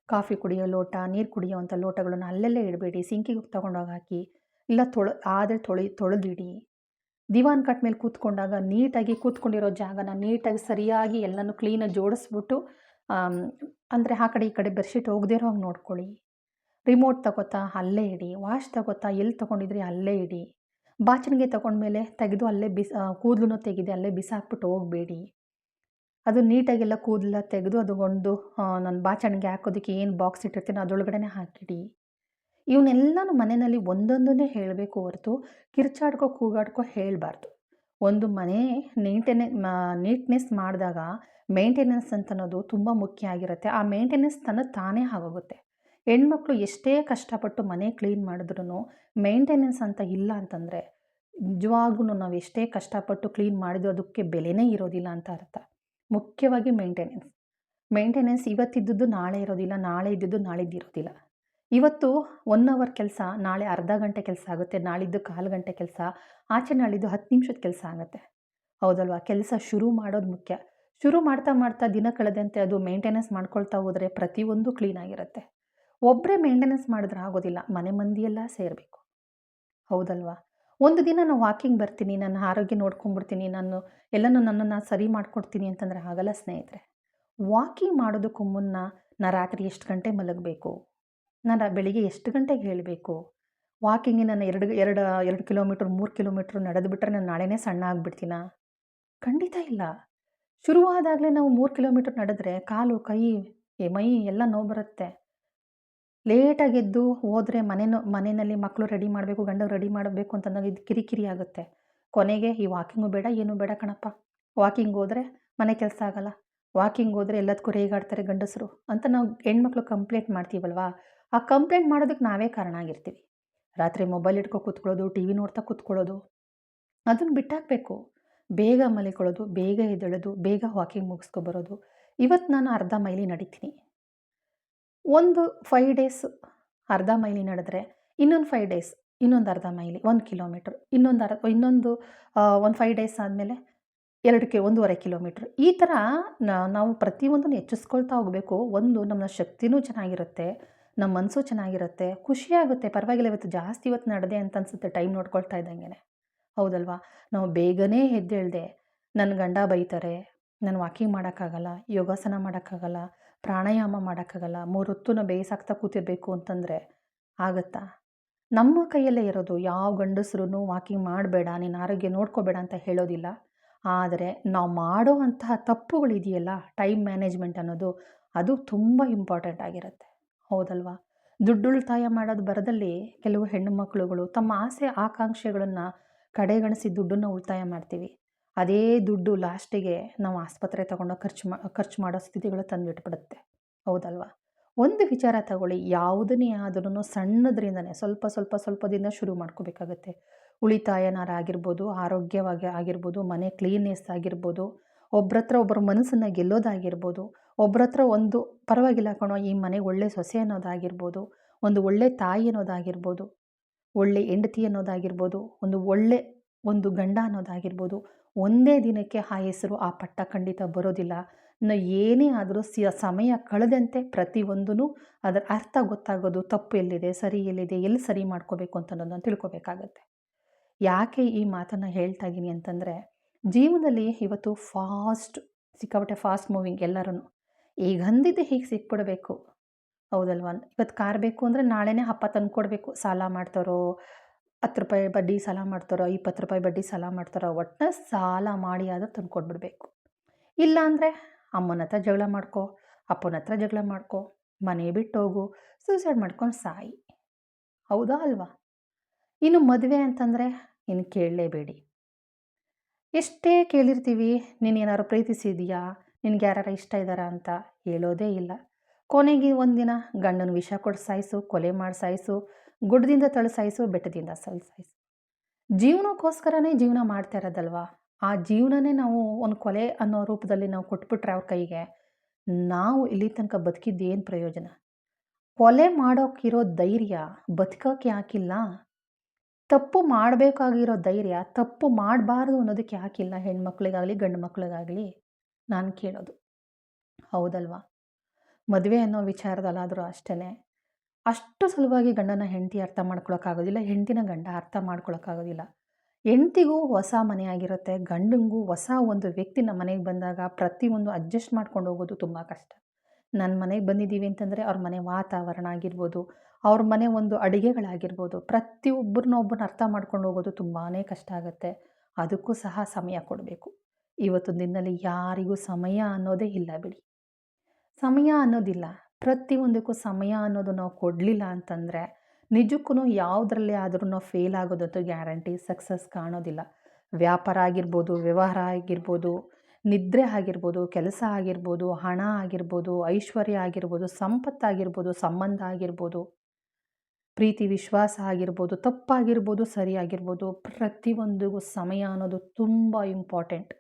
ಕಾಫಿ ಕುಡಿಯೋ ಲೋಟ, ನೀರು ಕುಡಿಯೋವಂಥ ಲೋಟಗಳನ್ನು ಅಲ್ಲೆಲ್ಲೇ ಇಡಬೇಡಿ, ಸಿಂಕಿಗೆ ತೊಗೊಂಡೋಗಿ ಹಾಕಿ, ಇಲ್ಲ ಆದರೆ ತೊಳೆದಿಡಿ. ದಿವಾನ್ ಕಟ್ ಮೇಲೆ ಕೂತ್ಕೊಂಡಾಗ ನೀಟಾಗಿ ಕೂತ್ಕೊಂಡಿರೋ ಜಾಗನ ನೀಟಾಗಿ ಸರಿಯಾಗಿ ಎಲ್ಲನೂ ಕ್ಲೀನಾಗಿ ಜೋಡಿಸ್ಬಿಟ್ಟು, ಅಂದರೆ ಆ ಕಡೆ ಈ ಕಡೆ ಬೆಡ್ಶೀಟ್ ಹೋಗದೇ ಇರೋ ಹಾಗೆ ನೋಡ್ಕೊಳ್ಳಿ. ರಿಮೋಟ್ ತಗೋತಾ ಅಲ್ಲೇ ಇಡಿ, ವಾಚ್ ತಗೋತಾ ಎಲ್ಲಿ ತೊಗೊಂಡಿದ್ರಿ ಅಲ್ಲೇ ಇಡಿ. ಬಾಚಣಿಗೆ ತೊಗೊಂಡ್ಮೇಲೆ ತೆಗೆದು ಅಲ್ಲೇ ಕೂದಲನ್ನು ತೆಗೆದು ಅಲ್ಲೇ ಬಿಸಾಕ್ಬಿಟ್ಟು ಹೋಗಬೇಡಿ. ಅದು ನೀಟಾಗೆಲ್ಲ ಕೂದಲ ತೆಗೆದು ಅದು ಒಂದು ನಾನು ಬಾಚಣಿಗೆ ಹಾಕೋದಕ್ಕೆ ಏನು ಬಾಕ್ಸ್ ಇಟ್ಟಿರ್ತೀನಿ ಅದರೊಳಗಡೆ ಹಾಕಿಡಿ. ಇವನ್ನೆಲ್ಲನೂ ಮನೆಯಲ್ಲಿ ಒಂದೊಂದನ್ನೇ ಹೇಳಬೇಕು ಹೊರತು ಕಿರ್ಚಾಡ್ಕೋ ಕೂಗಾಡ್ಕೋ ಹೇಳಬಾರ್ದು. ಒಂದು ಮನೆ ನೀಟ್ನೆಸ್ ಮಾಡಿದಾಗ ಮೇಂಟೆನೆನ್ಸ್ ಅಂತ ಅನ್ನೋದು ತುಂಬ ಮುಖ್ಯ ಆಗಿರುತ್ತೆ. ಆ ಮೇಂಟೆನೆನ್ಸ್ ತಾನೇ ಆಗೋಗುತ್ತೆ. ಹೆಣ್ಮಕ್ಳು ಎಷ್ಟೇ ಕಷ್ಟಪಟ್ಟು ಮನೆ ಕ್ಲೀನ್ ಮಾಡಿದ್ರೂ ಮೇಂಟೆನೆನ್ಸ್ ಅಂತ ಇಲ್ಲ ಅಂತಂದರೆ ನಿಜವಾಗ್ಲೂ ನಾವು ಎಷ್ಟೇ ಕಷ್ಟಪಟ್ಟು ಕ್ಲೀನ್ ಮಾಡಿದ್ರೂ ಅದಕ್ಕೆ ಬೆಲೆನೇ ಇರೋದಿಲ್ಲ ಅಂತ ಅರ್ಥ. ಮುಖ್ಯವಾಗಿ ಮೇಂಟೆನೆನ್ಸ್ ಇವತ್ತಿದ್ದದ್ದು ನಾಳೆ ಇರೋದಿಲ್ಲ, ನಾಳೆ ಇದ್ದಿದ್ದು ನಾಳಿದ್ದಿರೋದಿಲ್ಲ. ಇವತ್ತು 1 ಅವರ್ ಕೆಲಸ ನಾಳೆ ಅರ್ಧ ಗಂಟೆ ಕೆಲಸ ಆಗುತ್ತೆ, ನಾಳಿದ್ದು ಕಾಲು ಗಂಟೆ ಕೆಲಸ, ಆಚೆ ನಾಳಿದ್ದು 10 ನಿಮಿಷದ ಕೆಲಸ ಆಗುತ್ತೆ. ಹೌದಲ್ವಾ? ಕೆಲಸ ಶುರು ಮಾಡೋದು ಮುಖ್ಯ. ಶುರು ಮಾಡ್ತಾ ಮಾಡ್ತಾ ದಿನ ಕಳೆದಂತೆ ಅದು ಮೇಂಟೆನೆನ್ಸ್ ಮಾಡ್ಕೊಳ್ತಾ ಹೋದರೆ ಪ್ರತಿಯೊಂದು ಕ್ಲೀನಾಗಿರುತ್ತೆ. ಒಬ್ಬರೇ ಮೇಂಟೆನೆನ್ಸ್ ಮಾಡಿದ್ರೆ ಆಗೋದಿಲ್ಲ, ಮನೆ ಮಂದಿಯೆಲ್ಲ ಸೇರಬೇಕು. ಹೌದಲ್ವಾ? ಒಂದು ದಿನ ನಾನು ವಾಕಿಂಗ್ ಬರ್ತೀನಿ, ನನ್ನ ಆರೋಗ್ಯ ನೋಡ್ಕೊಂಡ್ಬಿಡ್ತೀನಿ, ನಾನು ಎಲ್ಲನೂ ನನ್ನನ್ನು ಸರಿ ಮಾಡ್ಕೊಡ್ತೀನಿ ಅಂತಂದರೆ ಆಗಲ್ಲ ಸ್ನೇಹಿತರೆ. ವಾಕಿಂಗ್ ಮಾಡೋದಕ್ಕೂ ಮುನ್ನ ನಾನು ರಾತ್ರಿ ಎಷ್ಟು ಗಂಟೆ ಮಲಗಬೇಕು, ನಾನು ಬೆಳಿಗ್ಗೆ ಎಷ್ಟು ಗಂಟೆಗೆ ಹೇಳಬೇಕು, ವಾಕಿಂಗಿಗೆ ನಾನು 2 ಕಿಲೋಮೀಟ್ರ್ 3 ಕಿಲೋಮೀಟ್ರ್ ನಡೆದುಬಿಟ್ರೆ ನಾನು ನಾಳೆನೇ ಸಣ್ಣ ಆಗಿಬಿಡ್ತೀನಾ? ಖಂಡಿತ ಇಲ್ಲ. ಶುರುವಾದಾಗಲೇ ನಾವು 3 ಕಿಲೋಮೀಟ್ರ್ ನಡೆದ್ರೆ ಕಾಲು ಕೈ ಮೈ ಎಲ್ಲ ನೋವು ಬರುತ್ತೆ. ಲೇಟಾಗಿ ಎದ್ದು ಹೋದರೆ ಮನೆಯಲ್ಲಿ ಮಕ್ಕಳು ರೆಡಿ ಮಾಡಬೇಕು, ಗಂಡ ರೆಡಿ ಮಾಡಬೇಕು ಅಂತಂದಾಗ ಇದು ಕಿರಿಕಿರಿ ಆಗುತ್ತೆ. ಕೊನೆಗೆ ಈ ವಾಕಿಂಗು ಬೇಡ ಏನೂ ಬೇಡ ಕಣಪ್ಪ, ವಾಕಿಂಗ್ ಹೋದರೆ ಮನೆ ಕೆಲಸ ಆಗಲ್ಲ, ವಾಕಿಂಗ್ ಹೋದರೆ ಎಲ್ಲದಕ್ಕೂ ರೇಗಾಡ್ತಾರೆ ಗಂಡಸರು ಅಂತ ನಾವು ಹೆಣ್ಮಕ್ಳು ಕಂಪ್ಲೇಂಟ್ ಮಾಡ್ತೀವಲ್ವಾ? ಆ ಕಂಪ್ಲೇಂಟ್ ಮಾಡೋದಕ್ಕೆ ನಾವೇ ಕಾರಣ ಆಗಿರ್ತೀವಿ. ರಾತ್ರಿ ಮೊಬೈಲ್ ಇಟ್ಕೊ ಕೂತ್ಕೊಳ್ಳೋದು, ಟಿ ವಿ ನೋಡ್ತಾ ಕೂತ್ಕೊಳ್ಳೋದು, ಅದನ್ನು ಬಿಟ್ಟಾಕಬೇಕು. ಬೇಗ ಮಲಿಕೊಳ್ಳೋದು, ಬೇಗ ಎದ್ದೇಳೋದು, ಬೇಗ ವಾಕಿಂಗ್ ಮುಗಿಸ್ಕೊಬರೋದು. ಇವತ್ತು ನಾನು ಅರ್ಧ ಮೈಲಿ ನಡೀತೀನಿ. ಒಂದು 5 ಡೇಸ್ ಅರ್ಧ ಮೈಲಿ ನಡೆದ್ರೆ ಇನ್ನೊಂದು 5 ಡೇಸ್ ಇನ್ನೊಂದು ಅರ್ಧ ಮೈಲಿ 1 ಕಿಲೋಮೀಟ್ರ್, ಇನ್ನೊಂದು 5 ಡೇಸ್ ಆದಮೇಲೆ 1.5 ಕಿಲೋಮೀಟ್ರ್. ಈ ಥರ ನಾವು ಪ್ರತಿಯೊಂದನ್ನು ಹೆಚ್ಚಿಸ್ಕೊಳ್ತಾ ಹೋಗಬೇಕು. ಒಂದು ನಮ್ಮ ಶಕ್ತಿನೂ ಚೆನ್ನಾಗಿರುತ್ತೆ, ನಮ್ಮ ಮನಸ್ಸು ಚೆನ್ನಾಗಿರುತ್ತೆ, ಖುಷಿಯಾಗುತ್ತೆ. ಪರವಾಗಿಲ್ಲ ಇವತ್ತು ನಡೆದೆ ಅಂತ ಅನಿಸುತ್ತೆ ಟೈಮ್ ನೋಡ್ಕೊಳ್ತಾ ಇದ್ದಂಗೆ. ಹೌದಲ್ವಾ? ನಾವು ಬೇಗನೆ ಎದ್ದೇಳದೆ ನನ್ನ ಗಂಡ ಬೈತಾರೆ, ನಾನು ವಾಕಿಂಗ್ ಮಾಡೋಕ್ಕಾಗಲ್ಲ, ಯೋಗಾಸನ ಮಾಡೋಕ್ಕಾಗಲ್ಲ, ಪ್ರಾಣಾಯಾಮ ಮಾಡೋಕ್ಕಾಗಲ್ಲ, 3 ಹೊತ್ತು ನಾವು ಬೇಯಿಸಾಕ್ತಾ ಕೂತಿರಬೇಕು ಅಂತಂದರೆ ಆಗುತ್ತಾ? ನಮ್ಮ ಕೈಯಲ್ಲೇ ಇರೋದು. ಯಾವ ಗಂಡಸರೂ ವಾಕಿಂಗ್ ಮಾಡಬೇಡ, ನೀನು ಆರೋಗ್ಯ ನೋಡ್ಕೋಬೇಡ ಅಂತ ಹೇಳೋದಿಲ್ಲ. ಆದರೆ ನಾವು ಮಾಡೋ ಅಂತಹ ತಪ್ಪುಗಳಿದೆಯಲ್ಲ, ಟೈಮ್ ಮ್ಯಾನೇಜ್ಮೆಂಟ್ ಅನ್ನೋದು, ಅದು ತುಂಬ ಇಂಪಾರ್ಟೆಂಟ್ ಆಗಿರುತ್ತೆ. ಹೌದಲ್ವಾ? ದುಡ್ಡು ಉಳಿತಾಯ ಮಾಡೋದು ಬರದಲ್ಲಿ ಕೆಲವು ಹೆಣ್ಣು ಮಕ್ಕಳುಗಳು ತಮ್ಮ ಆಸೆ ಆಕಾಂಕ್ಷೆಗಳನ್ನು ಕಡೆಗಣಿಸಿ ದುಡ್ಡನ್ನು ಉಳಿತಾಯ ಮಾಡ್ತೀವಿ. ಅದೇ ದುಡ್ಡು ಲಾಸ್ಟಿಗೆ ನಾವು ಆಸ್ಪತ್ರೆ ತಗೊಂಡೋಗಿ ಖರ್ಚು ಮಾಡೋ ಸ್ಥಿತಿಗಳು ತಂದುಬಿಟ್ಬಿಡುತ್ತೆ. ಹೌದಲ್ವಾ? ಒಂದು ವಿಚಾರ ತಗೊಳ್ಳಿ, ಯಾವುದನ್ನೇ ಆದ್ರೂ ಸಣ್ಣದ್ರಿಂದನೇ ಸ್ವಲ್ಪದಿಂದ ಶುರು ಮಾಡ್ಕೋಬೇಕಾಗತ್ತೆ. ಉಳಿತಾಯನಾರ ಆಗಿರ್ಬೋದು, ಆರೋಗ್ಯವಾಗಿ ಆಗಿರ್ಬೋದು, ಮನೆ ಕ್ಲೀನ್ನೆಸ್ ಆಗಿರ್ಬೋದು, ಒಬ್ಬರ ಮನಸ್ಸನ್ನು ಗೆಲ್ಲೋದಾಗಿರ್ಬೋದು, ಒಬ್ಬರ ಒಂದು ಪರವಾಗಿಲ್ಲ ಕಣೋ ಈ ಮನೆಗೆ ಒಳ್ಳೆ ಸೊಸೆ ಅನ್ನೋದಾಗಿರ್ಬೋದು, ಒಂದು ಒಳ್ಳೆ ತಾಯಿ ಅನ್ನೋದಾಗಿರ್ಬೋದು, ಒಳ್ಳೆ ಹೆಂಡತಿ ಅನ್ನೋದಾಗಿರ್ಬೋದು, ಒಂದು ಗಂಡ ಅನ್ನೋದಾಗಿರ್ಬೋದು. ಒಂದೇ ದಿನಕ್ಕೆ ಆ ಹೆಸರು ಆ ಪಟ್ಟ ಖಂಡಿತ ಬರೋದಿಲ್ಲ. ಏನೇ ಆದರೂ ಸಮಯ ಕಳೆದಂತೆ ಪ್ರತಿಯೊಂದೂ ಅದರ ಅರ್ಥ ಗೊತ್ತಾಗೋದು, ತಪ್ಪು ಎಲ್ಲಿದೆ, ಸರಿ ಎಲ್ಲಿದೆ, ಎಲ್ಲಿ ಸರಿ ಮಾಡ್ಕೋಬೇಕು ಅಂತ ಅನ್ನೋದನ್ನು ತಿಳ್ಕೊಬೇಕಾಗತ್ತೆ. ಯಾಕೆ ಈ ಮಾತನ್ನು ಹೇಳ್ತಾ ಇದ್ದೀನಿ ಅಂತಂದರೆ, ಜೀವನದಲ್ಲಿ ಇವತ್ತು ಸಿಕ್ಕಾಪಟ್ಟೆ ಫಾಸ್ಟ್ ಮೂವಿಂಗ್ ಎಲ್ಲರೂ. ಈಗ ಅಂದಿದ್ದೆ ಹೀಗೆ ಸಿಕ್ಬಿಡಬೇಕು. ಹೌದಲ್ವಾ? ಇವತ್ತು ಕಾರ್ ಬೇಕು ಅಂದರೆ ನಾಳೆನೇ ಅಪ್ಪ ತಂದು ಕೊಡಬೇಕು. ಸಾಲ ಮಾಡ್ತಾರೋ, 10 ರೂಪಾಯಿ ಬಡ್ಡಿ ಸಾಲ ಮಾಡ್ತಾರೋ, 20 ರೂಪಾಯಿ ಬಡ್ಡಿ ಸಾಲ ಮಾಡ್ತಾರೋ, ಒಟ್ಟು ಸಾಲ ಮಾಡಿ ಆದರೂ ತಂದು ಕೊಟ್ಬಿಡ್ಬೇಕು. ಇಲ್ಲಾಂದರೆ ಅಮ್ಮನ ಹತ್ರ ಜಗಳ ಮಾಡ್ಕೊ, ಅಪ್ಪನ ಹತ್ರ ಜಗಳ ಮಾಡ್ಕೊ, ಮನೆ ಬಿಟ್ಟು ಹೋಗು, ಸೂಸೈಡ್ ಮಾಡ್ಕೊಂಡು ಸಾಯಿ. ಹೌದಾ ಅಲ್ವಾ? ಇನ್ನು ಮದುವೆ ಅಂತಂದರೆ ಇನ್ನು ಕೇಳಲೇಬೇಡಿ. ಎಷ್ಟೇ ಕೇಳಿರ್ತೀವಿ, ನೀನು ಏನಾದ್ರು ಪ್ರೀತಿಸಿದೀಯಾ, ನಿನಗೆ ಯಾರು ಇಷ್ಟ ಇದ್ದಾರಾ ಅಂತ ಹೇಳೋದೇ ಇಲ್ಲ. ಕೊನೆಗೆ ಒಂದಿನ ಗಂಡನ ವಿಷ ಕೊಟ್ಟು ಸಾಯಿಸು, ಕೊಲೆ ಮಾಡಿ ಸಾಯಿಸು, ಗುಡ್ಡದಿಂದ ತಳ್ಳಿ ಸಾಯಿಸು, ಬೆಟ್ಟದಿಂದ ಸಾಯಿಸು. ಜೀವನಕ್ಕೋಸ್ಕರನೇ ಜೀವನ ಮಾಡ್ತಾ ಇರೋದಲ್ವಾ? ಆ ಜೀವನನೇ ನಾವು ಒಂದು ಕೊಲೆ ಅನ್ನೋ ರೂಪದಲ್ಲಿ ನಾವು ಕೊಟ್ಬಿಟ್ರೆ ಅವ್ರ ಕೈಗೆ, ನಾವು ಇಲ್ಲಿ ತನಕ ಬದುಕಿದ್ದು ಏನು ಪ್ರಯೋಜನ? ಕೊಲೆ ಮಾಡೋಕ್ಕಿರೋ ಧೈರ್ಯ ಬದುಕೋಕ್ಕೆ ಯಾಕಿಲ್ಲ? ತಪ್ಪು ಮಾಡಬೇಕಾಗಿರೋ ಧೈರ್ಯ ತಪ್ಪು ಮಾಡಬಾರ್ದು ಅನ್ನೋದಕ್ಕೆ ಯಾಕಿಲ್ಲ? ಹೆಣ್ಮಕ್ಳಿಗಾಗಲಿ ಗಂಡು ಮಕ್ಳಿಗಾಗಲಿ ನಾನು ಕೇಳೋದು. ಹೌದಲ್ವಾ? ಮದುವೆ ಅನ್ನೋ ವಿಚಾರದಲ್ಲಾದರೂ ಅಷ್ಟೇ, ಅಷ್ಟು ಸುಲಭವಾಗಿ ಗಂಡನ ಹೆಂಡತಿ ಅರ್ಥ ಮಾಡ್ಕೊಳಕ್ಕಾಗೋದಿಲ್ಲ, ಹೆಂಡತಿನ ಗಂಡ ಅರ್ಥ ಮಾಡ್ಕೊಳಕ್ಕಾಗೋದಿಲ್ಲ. ಹೆಂಡತಿಗೂ ಹೊಸ ಮನೆ ಆಗಿರುತ್ತೆ, ಗಂಡನಿಗೂ ಹೊಸ ಒಂದು ವ್ಯಕ್ತಿ ನಮ್ಮ ಮನೆಗೆ ಬಂದಾಗ ಪ್ರತಿಯೊಂದು ಅಡ್ಜಸ್ಟ್ ಮಾಡ್ಕೊಂಡು ಹೋಗೋದು ತುಂಬ ಕಷ್ಟ. ನನ್ನ ಮನೆಗೆ ಬಂದಿದ್ದೀವಿ ಅಂತಂದರೆ ಅವ್ರ ಮನೆ ವಾತಾವರಣ ಆಗಿರ್ಬೋದು, ಅವ್ರ ಮನೆ ಒಂದು ಅಡುಗೆಗಳಾಗಿರ್ಬೋದು, ಪ್ರತಿಯೊಬ್ಬರನ್ನ ಅರ್ಥ ಮಾಡ್ಕೊಂಡು ಹೋಗೋದು ತುಂಬಾ ಕಷ್ಟ ಆಗುತ್ತೆ. ಅದಕ್ಕೂ ಸಹ ಸಮಯ ಕೊಡಬೇಕು. ಇವತ್ತಿನ ದಿನದಲ್ಲಿ ಯಾರಿಗೂ ಸಮಯ ಅನ್ನೋದೇ ಇಲ್ಲ ಬಿಡಿ. ಸಮಯ ಅನ್ನೋದಿಲ್ಲ. ಪ್ರತಿಯೊಂದಕ್ಕೂ ಸಮಯ ಅನ್ನೋದು ನಾವು ಕೊಡಲಿಲ್ಲ ಅಂತಂದರೆ ನಿಜಕ್ಕೂ ಯಾವುದರಲ್ಲಿ ಆದರೂ ನಾವು ಫೇಲ್ ಆಗೋದಂತೂ ಗ್ಯಾರಂಟಿ, ಸಕ್ಸಸ್ ಕಾಣೋದಿಲ್ಲ. ವ್ಯಾಪಾರ ಆಗಿರ್ಬೋದು, ವ್ಯವಹಾರ ಆಗಿರ್ಬೋದು, ನಿದ್ರೆ ಆಗಿರ್ಬೋದು, ಕೆಲಸ ಆಗಿರ್ಬೋದು, ಹಣ ಆಗಿರ್ಬೋದು, ಐಶ್ವರ್ಯ ಆಗಿರ್ಬೋದು, ಸಂಪತ್ತಾಗಿರ್ಬೋದು, ಸಂಬಂಧ ಆಗಿರ್ಬೋದು, ಪ್ರೀತಿ ವಿಶ್ವಾಸ ಆಗಿರ್ಬೋದು, ತಪ್ಪಾಗಿರ್ಬೋದು, ಸರಿಯಾಗಿರ್ಬೋದು, ಪ್ರತಿಯೊಂದಿಗೂ ಸಮಯ ಅನ್ನೋದು ತುಂಬ ಇಂಪಾರ್ಟೆಂಟ್.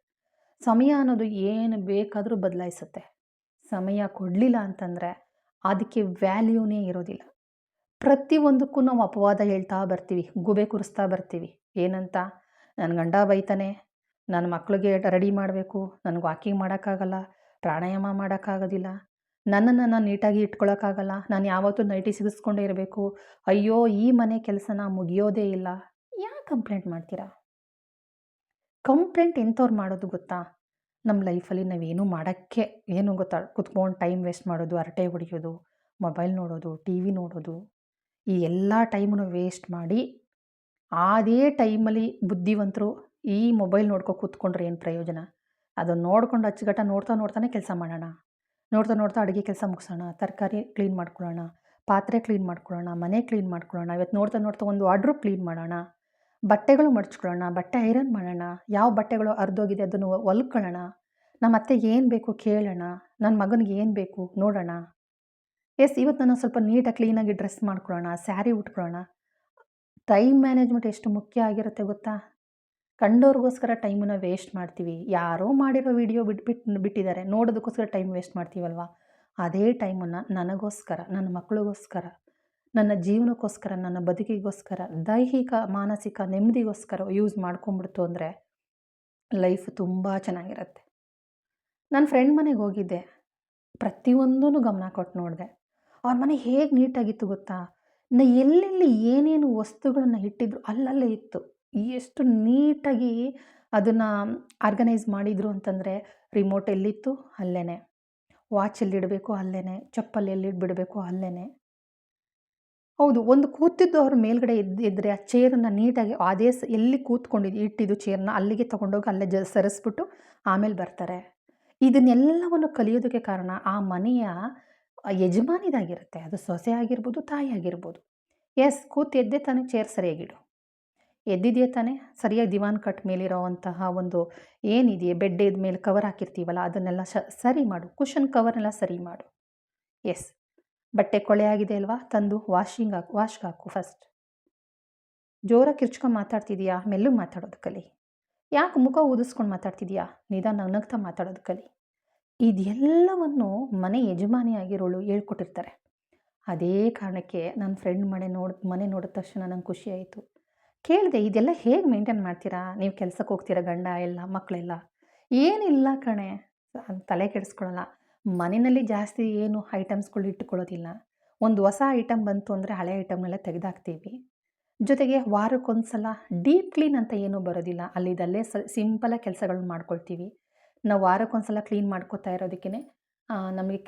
ಸಮಯ ಅನ್ನೋದು ಏನು ಬೇಕಾದರೂ ಬದಲಾಯಿಸುತ್ತೆ. ಸಮಯ ಕೊಡಲಿಲ್ಲ ಅಂತಂದರೆ ಅದಕ್ಕೆ ವ್ಯಾಲ್ಯೂನೇ ಇರೋದಿಲ್ಲ. ಪ್ರತಿಯೊಂದಕ್ಕೂ ನಾವು ಅಪವಾದ ಹೇಳ್ತಾ ಬರ್ತೀವಿ, ಗೂಬೆ ಕೂರಿಸ್ತಾ ಬರ್ತೀವಿ. ಏನಂತ? ನನ್ನ ಗಂಡ ಬೈತಾನೆ, ನನ್ನ ಮಕ್ಳಿಗೆ ರೆಡಿ ಮಾಡಬೇಕು, ನನಗೆ ವಾಕಿಂಗ್ ಮಾಡೋಕ್ಕಾಗಲ್ಲ, ಪ್ರಾಣಾಯಾಮ ಮಾಡೋಕ್ಕಾಗೋದಿಲ್ಲ, ನನ್ನನ್ನು ನಾನು ನೀಟಾಗಿ ಇಟ್ಕೊಳ್ಳೋಕ್ಕಾಗಲ್ಲ, ನಾನು ಯಾವತ್ತೂ ನೈಟಿ ಸಿಗಿಸ್ಕೊಂಡೇ ಇರಬೇಕು, ಅಯ್ಯೋ ಈ ಮನೆ ಕೆಲಸನ ಮುಗಿಯೋದೇ ಇಲ್ಲ. ಯಾಕೆ ಕಂಪ್ಲೇಂಟ್ ಮಾಡ್ತೀರಾ? ಕಂಪ್ಲೇಂಟ್ ಎಂಥವ್ರು ಮಾಡೋದು ಗೊತ್ತಾ? ನಮ್ಮ ಲೈಫಲ್ಲಿ ನಾವೇನೂ ಮಾಡೋಕ್ಕೆ ಏನು ಗೊತ್ತಾ, ಕುತ್ಕೊಂಡು ಟೈಮ್ ವೇಸ್ಟ್ ಮಾಡೋದು, ಹರಟೆ ಹೊಡೆಯೋದು, ಮೊಬೈಲ್ ನೋಡೋದು, ಟಿ ವಿ ನೋಡೋದು, ಈ ಎಲ್ಲ ಟೈಮನ್ನು ವೇಸ್ಟ್ ಮಾಡಿ ಅದೇ ಟೈಮಲ್ಲಿ ಬುದ್ಧಿವಂತರು ಈ ಮೊಬೈಲ್ ನೋಡ್ಕೊಂಡು ಕೂತ್ಕೊಂಡ್ರೆ ಏನು ಪ್ರಯೋಜನ? ಅದನ್ನು ನೋಡ್ಕೊಂಡು ಅಚ್ಚುಕಟ್ಟ ನೋಡ್ತಾನೆ ಕೆಲಸ ಮಾಡೋಣ, ನೋಡ್ತಾ ಅಡುಗೆ ಕೆಲಸ ಮುಗಿಸೋಣ, ತರಕಾರಿ ಕ್ಲೀನ್ ಮಾಡ್ಕೊಳ್ಳೋಣ, ಪಾತ್ರೆ ಕ್ಲೀನ್ ಮಾಡ್ಕೊಳ್ಳೋಣ, ಮನೆ ಕ್ಲೀನ್ ಮಾಡ್ಕೊಳ್ಳೋಣ, ಇವತ್ತು ನೋಡ್ತಾ ಒಂದು ವಾರ್ಡ್ರೋಬ್ ಕ್ಲೀನ್ ಮಾಡೋಣ, ಬಟ್ಟೆಗಳು ಮಡ್ಚ್ಕೊಳ್ಳೋಣ, ಬಟ್ಟೆ ಐರನ್ ಮಾಡೋಣ, ಯಾವ ಬಟ್ಟೆಗಳು ಹರಿದೋಗಿದೆ ಅದನ್ನು ಹೊಲ್ಕೊಳ್ಳೋಣ, ನಮ್ಮ ಅತ್ತೆಗೆ ಏನು ಬೇಕು ಕೇಳೋಣ, ನನ್ನ ಮಗನಿಗೆ ಏನು ಬೇಕು ನೋಡೋಣ. ಇವತ್ತು ನಾನು ಸ್ವಲ್ಪ ನೀಟಾಗಿ ಕ್ಲೀನಾಗಿ ಡ್ರೆಸ್ ಮಾಡ್ಕೊಳ್ಳೋಣ, ಸ್ಯಾರಿ ಉಟ್ಕೊಳ್ಳೋಣ. ಟೈಮ್ ಮ್ಯಾನೇಜ್ಮೆಂಟ್ ಎಷ್ಟು ಮುಖ್ಯ ಆಗಿರುತ್ತೆ ಗೊತ್ತಾ? ಕಂಡೋರಿಗೋಸ್ಕರ ಟೈಮನ್ನು ವೇಸ್ಟ್ ಮಾಡ್ತೀವಿ. ಯಾರೋ ಮಾಡಿರೋ ವಿಡಿಯೋ ಬಿಟ್ಟಿದ್ದಾರೆ ನೋಡೋದಕ್ಕೋಸ್ಕರ ಟೈಮ್ ವೇಸ್ಟ್ ಮಾಡ್ತೀವಲ್ವ. ಅದೇ ಟೈಮನ್ನು ನನಗೋಸ್ಕರ, ನನ್ನ ಮಕ್ಕಳಿಗೋಸ್ಕರ, ನನ್ನ ಜೀವನಕ್ಕೋಸ್ಕರ, ನನ್ನ ಬದುಕಿಗೋಸ್ಕರ, ದೈಹಿಕ ಮಾನಸಿಕ ನೆಮ್ಮದಿಗೋಸ್ಕರ ಯೂಸ್ ಮಾಡ್ಕೊಂಬಿಡ್ತು ಅಂದರೆ ಲೈಫ್ ತುಂಬ ಚೆನ್ನಾಗಿರುತ್ತೆ. ನನ್ನ ಫ್ರೆಂಡ್ ಮನೆಗೆ ಹೋಗಿದ್ದೆ, ಪ್ರತಿಯೊಂದೂ ಗಮನ ಕೊಟ್ಟು ನೋಡಿದೆ. ಅವ್ರ ಮನೆ ಹೇಗೆ ನೀಟಾಗಿತ್ತು ಗೊತ್ತಾ? ಎಲ್ಲೆಲ್ಲಿ ಏನೇನು ವಸ್ತುಗಳನ್ನು ಇಟ್ಟಿದ್ರು ಅಲ್ಲಲ್ಲೇ ಇತ್ತು. ಎಷ್ಟು ನೀಟಾಗಿ ಅದನ್ನು ಆರ್ಗನೈಸ್ ಮಾಡಿದರು ಅಂತಂದರೆ, ರಿಮೋಟ್ ಎಲ್ಲಿತ್ತು ಅಲ್ಲೇ, ವಾಚ್ ಎಲ್ಲಿಡಬೇಕು ಅಲ್ಲೇ, ಚಪ್ಪಲಿ ಎಲ್ಲಿಡ್ಬಿಡಬೇಕು ಅಲ್ಲೇ. ಹೌದು, ಒಂದು ಕೂತಿದ್ದು ಅವ್ರ ಮೇಲ್ಗಡೆ ಇದ್ದರೆ ಆ ಚೇರನ್ನು ನೀಟಾಗಿ ಅದೇ ಎಲ್ಲಿ ಇಟ್ಟಿದ್ದು ಚೇರನ್ನ ಅಲ್ಲಿಗೆ ತೊಗೊಂಡೋಗಿ ಅಲ್ಲೇ ಸರಿಸ್ಬಿಟ್ಟು ಆಮೇಲೆ ಬರ್ತಾರೆ. ಇದನ್ನೆಲ್ಲವನ್ನು ಕಲಿಯೋದಕ್ಕೆ ಕಾರಣ ಆ ಮನೆಯ ಯಜಮಾನಿದಾಗಿರುತ್ತೆ. ಅದು ಸೊಸೆ ಆಗಿರ್ಬೋದು, ತಾಯಿ ಆಗಿರ್ಬೋದು. ಕೂತು ಎದ್ದೆ ತಾನೇ ಚೇರ್ ಸರಿಯಾಗಿಡು, ಎದ್ದಿದೆಯೇ ತಾನೇ ಸರಿಯಾಗಿ ದಿವಾನ್ ಕಟ್ ಮೇಲಿರೋವಂತಹ ಒಂದು ಏನಿದೆಯೇ ಬೆಡ್ ಮೇಲೆ ಕವರ್ ಹಾಕಿರ್ತೀವಲ್ಲ ಅದನ್ನೆಲ್ಲ ಸರಿ ಮಾಡು, ಕುಷನ್ ಕವರ್ನೆಲ್ಲ ಸರಿ ಮಾಡು. ಬಟ್ಟೆ ಕೊಳೆ ಆಗಿದೆ ಅಲ್ವಾ, ತಂದು ವಾಶ್ಗೆ ಹಾಕು ಫಸ್ಟ್. ಜೋರಾಗಿ ಕಿರ್ಚ್ಕೊಂಡು ಮಾತಾಡ್ತಿದೀಯಾ, ಮೆಲ್ಲಗೆ ಮಾತಾಡೋದು ಕಲಿ. ಯಾಕೆ ಮುಖ ಊದಿಸ್ಕೊಂಡು ಮಾತಾಡ್ತಿದೀಯಾ, ನಿಧಾನ ನಗ್ನಗ್ತಾ ಮಾತಾಡೋದು ಕಲಿ. ಇದೆಲ್ಲವನ್ನು ಮನೆ ಯಜಮಾನಿಯಾಗಿರೋಳು ಹೇಳ್ಕೊಟ್ಟಿರ್ತಾರೆ. ಅದೇ ಕಾರಣಕ್ಕೆ ನನ್ನ ಫ್ರೆಂಡ್ ಮನೆ ನೋಡಿದ ತಕ್ಷಣ ನಂಗೆ ಖುಷಿ ಆಯಿತು. ಕೇಳಿದೆ, ಇದೆಲ್ಲ ಹೇಗೆ ಮೇಂಟೈನ್ ಮಾಡ್ತೀರಾ ನೀವು? ಕೆಲಸಕ್ಕೆ ಹೋಗ್ತೀರಾ, ಗಂಡ ಎಲ್ಲ ಮಕ್ಕಳೆಲ್ಲ? ಏನಿಲ್ಲ ಕಣೆ, ತಲೆ ಕೆಡಿಸ್ಕೊಳ್ಳಲ್ಲ. ಮನೆಯಲ್ಲಿ ಜಾಸ್ತಿ ಏನು ಐಟಮ್ಸ್ಗಳು ಇಟ್ಟುಕೊಳ್ಳೋದಿಲ್ಲ. ಒಂದು ಹೊಸ ಐಟಮ್ ಬಂತು ಅಂದರೆ ಹಳೆ ಐಟಮ್ನೆಲ್ಲ ತೆಗೆದಾಕ್ತೀವಿ. ಜೊತೆಗೆ ವಾರಕ್ಕೊಂದು ಸಲ ಡೀಪ್ ಕ್ಲೀನ್ ಅಂತ ಏನೂ ಬರೋದಿಲ್ಲ, ಅಲ್ಲಿದಲ್ಲೇ ಸಿಂಪಲಾಗಿ ಕೆಲಸಗಳನ್ನ ಮಾಡ್ಕೊಳ್ತೀವಿ. ನಾವು ವಾರಕ್ಕೊಂದು ಸಲ ಕ್ಲೀನ್ ಮಾಡ್ಕೋತಾ ಇರೋದಕ್ಕೇ ನಮಗೆ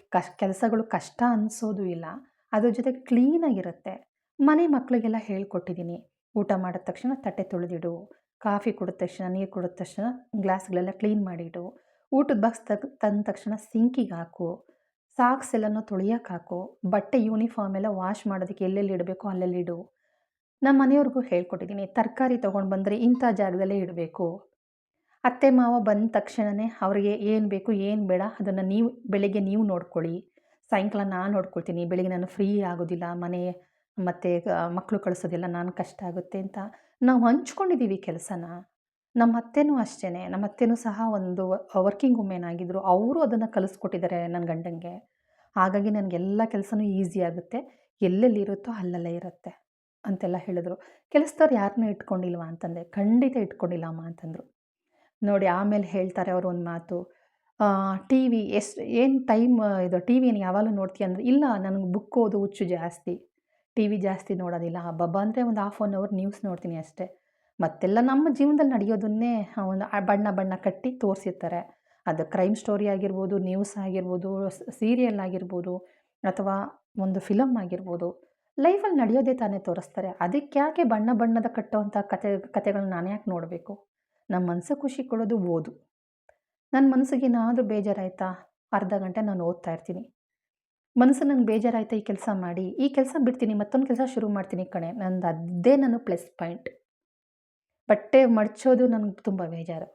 ಕೆಲಸಗಳು ಕಷ್ಟ ಅನಿಸೋದು ಇಲ್ಲ. ಅದ್ರ ಜೊತೆಗೆ ಕ್ಲೀನಾಗಿರುತ್ತೆ. ಮನೆ ಮಕ್ಕಳಿಗೆಲ್ಲ ಹೇಳ್ಕೊಟ್ಟಿದ್ದೀನಿ, ಊಟ ಮಾಡಿದ ತಕ್ಷಣ ತಟ್ಟೆ ತೊಳೆದಿಡು, ಕಾಫಿ ಕುಡಿದ ತಕ್ಷಣ, ನೀರು ಕುಡಿದ ತಕ್ಷಣ ಗ್ಲಾಸ್ಗಳೆಲ್ಲ ಕ್ಲೀನ್ ಮಾಡಿಡು, ಊಟದ ಬಾಕ್ಸ್ ತಂದ ತಕ್ಷಣ ಸಿಂಕಿಗೆ ಹಾಕು, ಸಾಕ್ಸ್ ಎಲ್ಲನೂ ತೊಳೆಯೋಕೆ ಹಾಕು, ಬಟ್ಟೆ ಯೂನಿಫಾರ್ಮ್ ಎಲ್ಲ ವಾಶ್ ಮಾಡೋದಕ್ಕೆ ಎಲ್ಲೆಲ್ಲಿ ಇಡಬೇಕು ಅಲ್ಲೆಲ್ಲಿ ಇಡು. ನಮ್ಮ ಮನೆಯವ್ರಿಗೂ ಹೇಳ್ಕೊಟ್ಟಿದ್ದೀನಿ, ತರಕಾರಿ ತೊಗೊಂಡು ಬಂದರೆ ಇಂಥ ಜಾಗದಲ್ಲೇ ಇಡಬೇಕು. ಅತ್ತೆ ಮಾವ ಬಂದ ತಕ್ಷಣವೇ ಅವರಿಗೆ ಏನು ಬೇಕು ಏನು ಬೇಡ ಅದನ್ನು ಬೆಳಗ್ಗೆ ನೀವು ನೋಡ್ಕೊಳ್ಳಿ, ಸಾಯಂಕಾಲ ನಾನು ನೋಡ್ಕೊಳ್ತೀನಿ. ಬೆಳಗ್ಗೆ ನಾನು ಫ್ರೀ ಆಗೋದಿಲ್ಲ, ಮನೆ ಮತ್ತು ಮಕ್ಕಳು ಕಳಿಸೋದಿಲ್ಲ, ನಾನು ಕಷ್ಟ ಆಗುತ್ತೆ ಅಂತ ನಾವು ಹಂಚ್ಕೊಂಡಿದ್ದೀವಿ ಕೆಲಸನ. ನಮ್ಮ ಅತ್ತೆನೂ ಅಷ್ಟೇ, ನಮ್ಮ ಅತ್ತೆನೂ ಸಹ ಒಂದು ವರ್ಕಿಂಗ್ ವುಮೆನ್ ಆಗಿದ್ದರು. ಅವರು ಅದನ್ನು ಕಲಿಸ್ಕೊಟ್ಟಿದ್ದಾರೆ ನನ್ನ ಗಂಡನಿಗೆ. ಹಾಗಾಗಿ ನನಗೆಲ್ಲ ಕೆಲಸನೂ ಈಸಿ ಆಗುತ್ತೆ, ಎಲ್ಲೆಲ್ಲಿ ಇರುತ್ತೋ ಅಲ್ಲಲ್ಲೇ ಇರುತ್ತೆ ಅಂತೆಲ್ಲ ಹೇಳಿದ್ರು. ಕೆಲಸದವ್ರು ಯಾರನ್ನೂ ಇಟ್ಕೊಂಡಿಲ್ವಾ ಅಂತಂದೆ. ಖಂಡಿತ ಇಟ್ಕೊಂಡಿಲ್ಲಮ್ಮ ಅಂತಂದರು. ನೋಡಿ ಆಮೇಲೆ ಹೇಳ್ತಾರೆ ಅವರು ಒಂದು ಮಾತು, ಟಿ ವಿ ಏನು ಟೈಮ್ ಇದು ಟಿ ವಿನ ಯಾವಾಗಲೂ ನೋಡ್ತೀಯ ಅಂದರೆ, ಇಲ್ಲ ನನಗೆ ಬುಕ್ ಓದೋ ಹುಚ್ಚು ಜಾಸ್ತಿ, ಟಿ ವಿ ಜಾಸ್ತಿ ನೋಡೋದಿಲ್ಲ. ಹಬ್ಬಬ್ಬ ಅಂದರೆ ಒಂದು 1/2 hour ನ್ಯೂಸ್ ನೋಡ್ತೀನಿ ಅಷ್ಟೇ. ಮತ್ತೆಲ್ಲ ನಮ್ಮ ಜೀವನದಲ್ಲಿ ನಡೆಯೋದನ್ನೇ ಒಂದು ಬಣ್ಣ ಕಟ್ಟಿ ತೋರಿಸಿರ್ತಾರೆ. ಅದು ಕ್ರೈಮ್ ಸ್ಟೋರಿ ಆಗಿರ್ಬೋದು, ನ್ಯೂಸ್ ಆಗಿರ್ಬೋದು, ಸೀರಿಯಲ್ ಆಗಿರ್ಬೋದು, ಅಥವಾ ಒಂದು ಫಿಲಮ್ ಆಗಿರ್ಬೋದು, ಲೈಫಲ್ಲಿ ನಡೆಯೋದೇ ತಾನೇ ತೋರಿಸ್ತಾರೆ. ಅದಕ್ಕೆ ಯಾಕೆ ಬಣ್ಣದ ಕಟ್ಟೋವಂಥ ಕತೆಗಳನ್ನ ನಾನು ಯಾಕೆ ನೋಡಬೇಕು? ನಮ್ಮ ಮನಸ್ಸಿಗೆ ಖುಷಿ ಕೊಡೋದು ಓದು. ನನ್ನ ಮನಸ್ಸಿಗೆ ಏನಾದರೂ ಬೇಜಾರಾಯಿತಾ, ಅರ್ಧ ಗಂಟೆ ನಾನು ಓದ್ತಾ ಇರ್ತೀನಿ. ಮನಸ್ಸು ನಂಗೆ ಬೇಜಾರಾಯಿತಾ, ಈ ಕೆಲಸ ಮಾಡಿ, ಈ ಕೆಲಸ ಬಿಡ್ತೀನಿ, ಮತ್ತೊಂದು ಕೆಲಸ ಶುರು ಮಾಡ್ತೀನಿ ಕಣೆ. ಅದೇ ನನ್ನ ಪ್ಲಸ್ ಪಾಯಿಂಟ್. ಬಟ್ಟೆ ಮಡಚೋದು ನನಗೆ ತುಂಬ ಬೇಜಾರು.